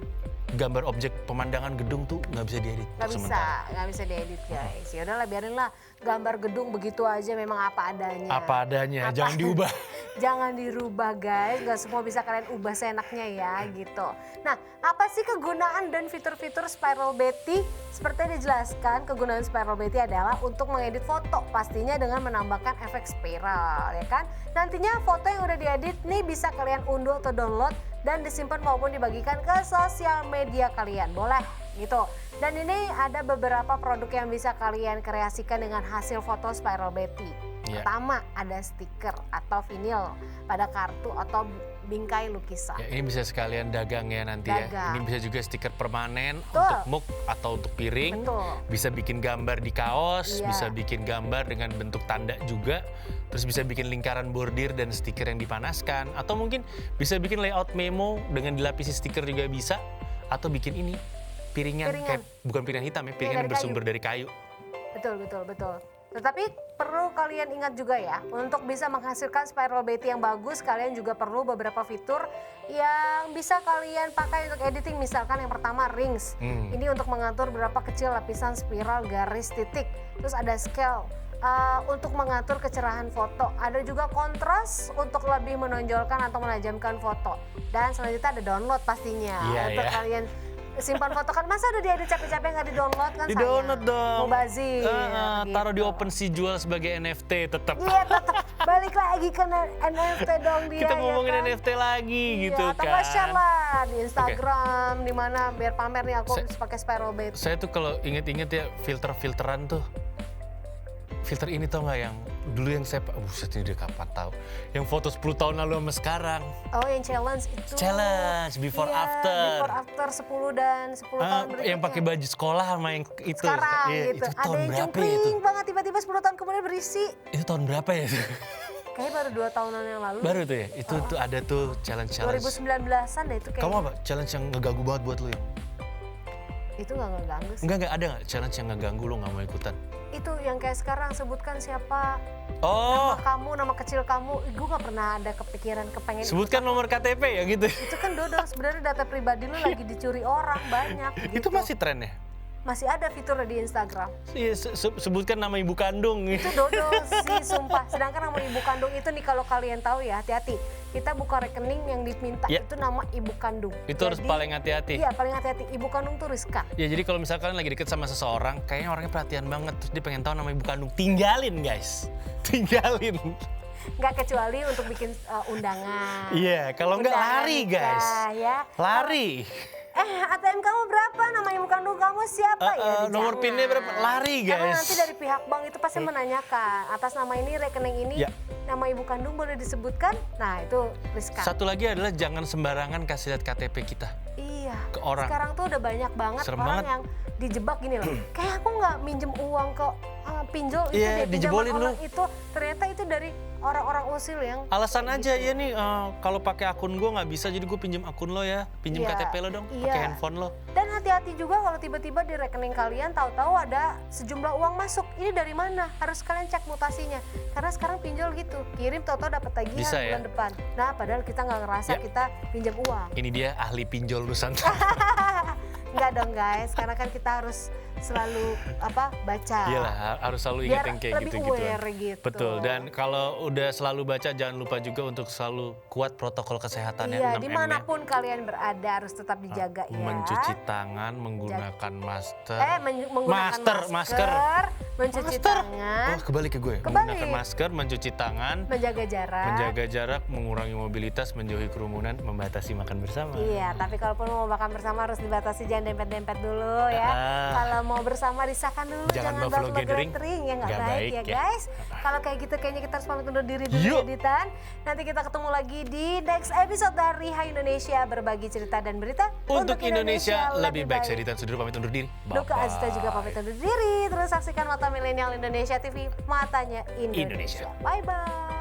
gambar objek pemandangan gedung tuh nggak bisa diedit. Nggak bisa diedit guys. Ya udahlah, biarin lah gambar gedung begitu aja, memang apa adanya. Apa adanya, jangan diubah. Jangan dirubah guys, nggak semua bisa kalian ubah seenaknya ya gitu. Nah, apa sih kegunaan dan fitur-fitur Spiral Betty? Seperti yang dijelaskan, kegunaan Spiral Betty adalah untuk mengedit foto, pastinya dengan menambahkan efek spiral ya kan. Nantinya foto yang udah diedit nih bisa kalian unduh atau download dan disimpan maupun dibagikan ke sosial media kalian, boleh gitu. Dan ini ada beberapa produk yang bisa kalian kreasikan dengan hasil foto Spiral Betty. Ya. Pertama, ada stiker atau vinil pada kartu atau bingkai lukisan. Ya, ini bisa sekalian dagang ya nanti ya. Dagang. Ini bisa juga stiker permanen Betul. untuk mug atau untuk piring. Betul. Bisa bikin gambar di kaos, Iya. bisa bikin gambar dengan bentuk tanda juga. Terus bisa bikin lingkaran bordir dan stiker yang dipanaskan. Atau mungkin bisa bikin layout memo dengan dilapisi stiker juga bisa. Atau bikin ini, piringan. Kayak, bukan piringan hitam ya, piringan dari bersumber dari kayu. Betul. Tetapi perlu kalian ingat juga ya, untuk bisa menghasilkan Spiral Betty yang bagus, kalian juga perlu beberapa fitur yang bisa kalian pakai untuk editing. Misalkan yang pertama, rings. Ini untuk mengatur berapa kecil lapisan spiral, garis, titik. Terus ada scale untuk mengatur kecerahan foto. Ada juga kontras untuk lebih menonjolkan atau menajamkan foto. Dan selanjutnya ada download pastinya. Iya, untuk iya. kalian simpan foto kan, masa udah diedit capek-capek nggak di-download kan, Di download sayang. dong. Mubazir. Taruh di gitu. OpenSea, jual sebagai NFT tetap. Iya, tetap balik lagi ke NFT dong dia. Kita ya ngomongin kan? NFT lagi gitu Iya, atau kan. share lah di Instagram, di mana biar pamer nih aku Saya- pakai Spiral Betty. Saya tuh kalau inget-inget ya filter-filteran tuh. Filter ini tau nggak yang dulu yang saya, buset ini udah kapan tahu. Yang foto 10 tahun lalu sama sekarang. Oh, yang challenge itu. Challenge, before Iya, after. Before after 10 dan 10 tahun berikutnya. Yang pakai baju sekolah sama yang itu. Sekarang Iya, gitu. Itu Ada tahun yang berapa ya itu? cungkring banget, tiba-tiba 10 tahun kemudian berisi. Itu tahun berapa ya? Kayaknya baru 2 tahunan yang lalu. Baru tuh ya? Itu tuh ada tuh challenge-challenge. 2019-an deh itu kayaknya. Kamu apa? Challenge yang ngeganggu banget buat lu ya? Itu nggak ngeganggu sih. Enggak, ada nggak challenge yang ngeganggu lu nggak mau ikutan? Itu yang kayak sekarang, sebutkan siapa Oh, nama kamu, nama kecil kamu. Gue nggak pernah ada kepikiran kepengen. sebutkan nomor KTP ya gitu. Itu kan dodol, sebenarnya data pribadi lu lagi dicuri orang banyak gitu. Itu masih tren ya? Masih ada fiturnya di Instagram. Iya, sebutkan nama ibu kandung. Itu dodol sih, sumpah. Sedangkan nama ibu kandung itu nih, kalau kalian tahu ya, hati-hati. kita buka rekening yang diminta Ya. itu nama ibu kandung. Itu harus paling hati-hati. Iya, paling hati-hati. Ibu kandung tuh riskan. Ya jadi kalau misalkan lagi deket sama seseorang, kayaknya orangnya perhatian banget, terus dia pengen tahu nama ibu kandung, tinggalin guys, tinggalin. Nggak kecuali untuk bikin undangan. Iya, kalau nggak Undangan lari nikah, guys, ya. lari. ATM kamu berapa? Nama ibu kandung kamu siapa? Ya, Nomor jangan. PIN-nya berapa? Lari Karena guys. nanti dari pihak bank itu pasti menanyakan atas nama ini, rekening ini, Ya. nama ibu kandung boleh disebutkan. Nah itu riskan. Satu lagi adalah jangan sembarangan kasih lihat KTP kita. Iya. Ke orang. Sekarang tuh udah banyak banget Serem orang banget. yang dijebak gini loh. Kayak aku nggak minjem uang ke pinjol itu Iya, deh, pinjaman dijebolin orang lu. itu ternyata itu dari orang-orang usil yang Alasan kayak aja gitu. ya nih, kalau pakai akun gue nggak bisa, jadi gue pinjem akun lo ya, pinjem Iya, KTP lo dong, iya. pakai handphone lo. Dan hati-hati juga kalau tiba-tiba di rekening kalian tahu-tahu ada sejumlah uang masuk. Ini dari mana? Harus kalian cek mutasinya. Karena sekarang pinjol gitu, kirim tahu-tahu dapat tagihan Bisa ya? bulan depan. Nah, padahal kita nggak ngerasa Ya. kita pinjam uang. Ini dia ahli pinjol Nusantara. Enggak dong guys, karena kan kita harus selalu baca. Iyalah, harus selalu Biar ingat yang kayak lebih gitu-gitu. aware gitu. Betul, dan kalau udah selalu baca jangan lupa juga untuk selalu kuat protokol kesehatannya. Iya, 6M-nya. dimanapun kalian berada harus tetap dijaga ya. Mencuci tangan, menggunakan masker. Menggunakan masker. mencuci Masker. tangan, Oh, kebalik ke gue. Kebalik. Menggunakan masker, mencuci tangan, menjaga jarak. menjaga jarak, mengurangi mobilitas, menjauhi kerumunan, membatasi makan bersama. Iya, tapi kalaupun mau makan bersama harus dibatasi, jangan dempet-dempet dulu ya. Kalau mau bersama disahkan dulu, Jangan jangan buffalo gathering gathering. ya nggak Nggak baik baik ya ya. guys. Kalau kayak gitu kayaknya kita harus pamit undur diri dulu Yuk. editan. Nanti kita ketemu lagi di next episode dari Hai Indonesia, berbagi cerita dan berita Untuk Indonesia lebih baik. Saya Ditan Sudiro pamit undur diri. Luka Azita juga pamit undur diri. Terus saksikan Mata Milenial Indonesia TV, matanya Indonesia. Indonesia. Bye bye.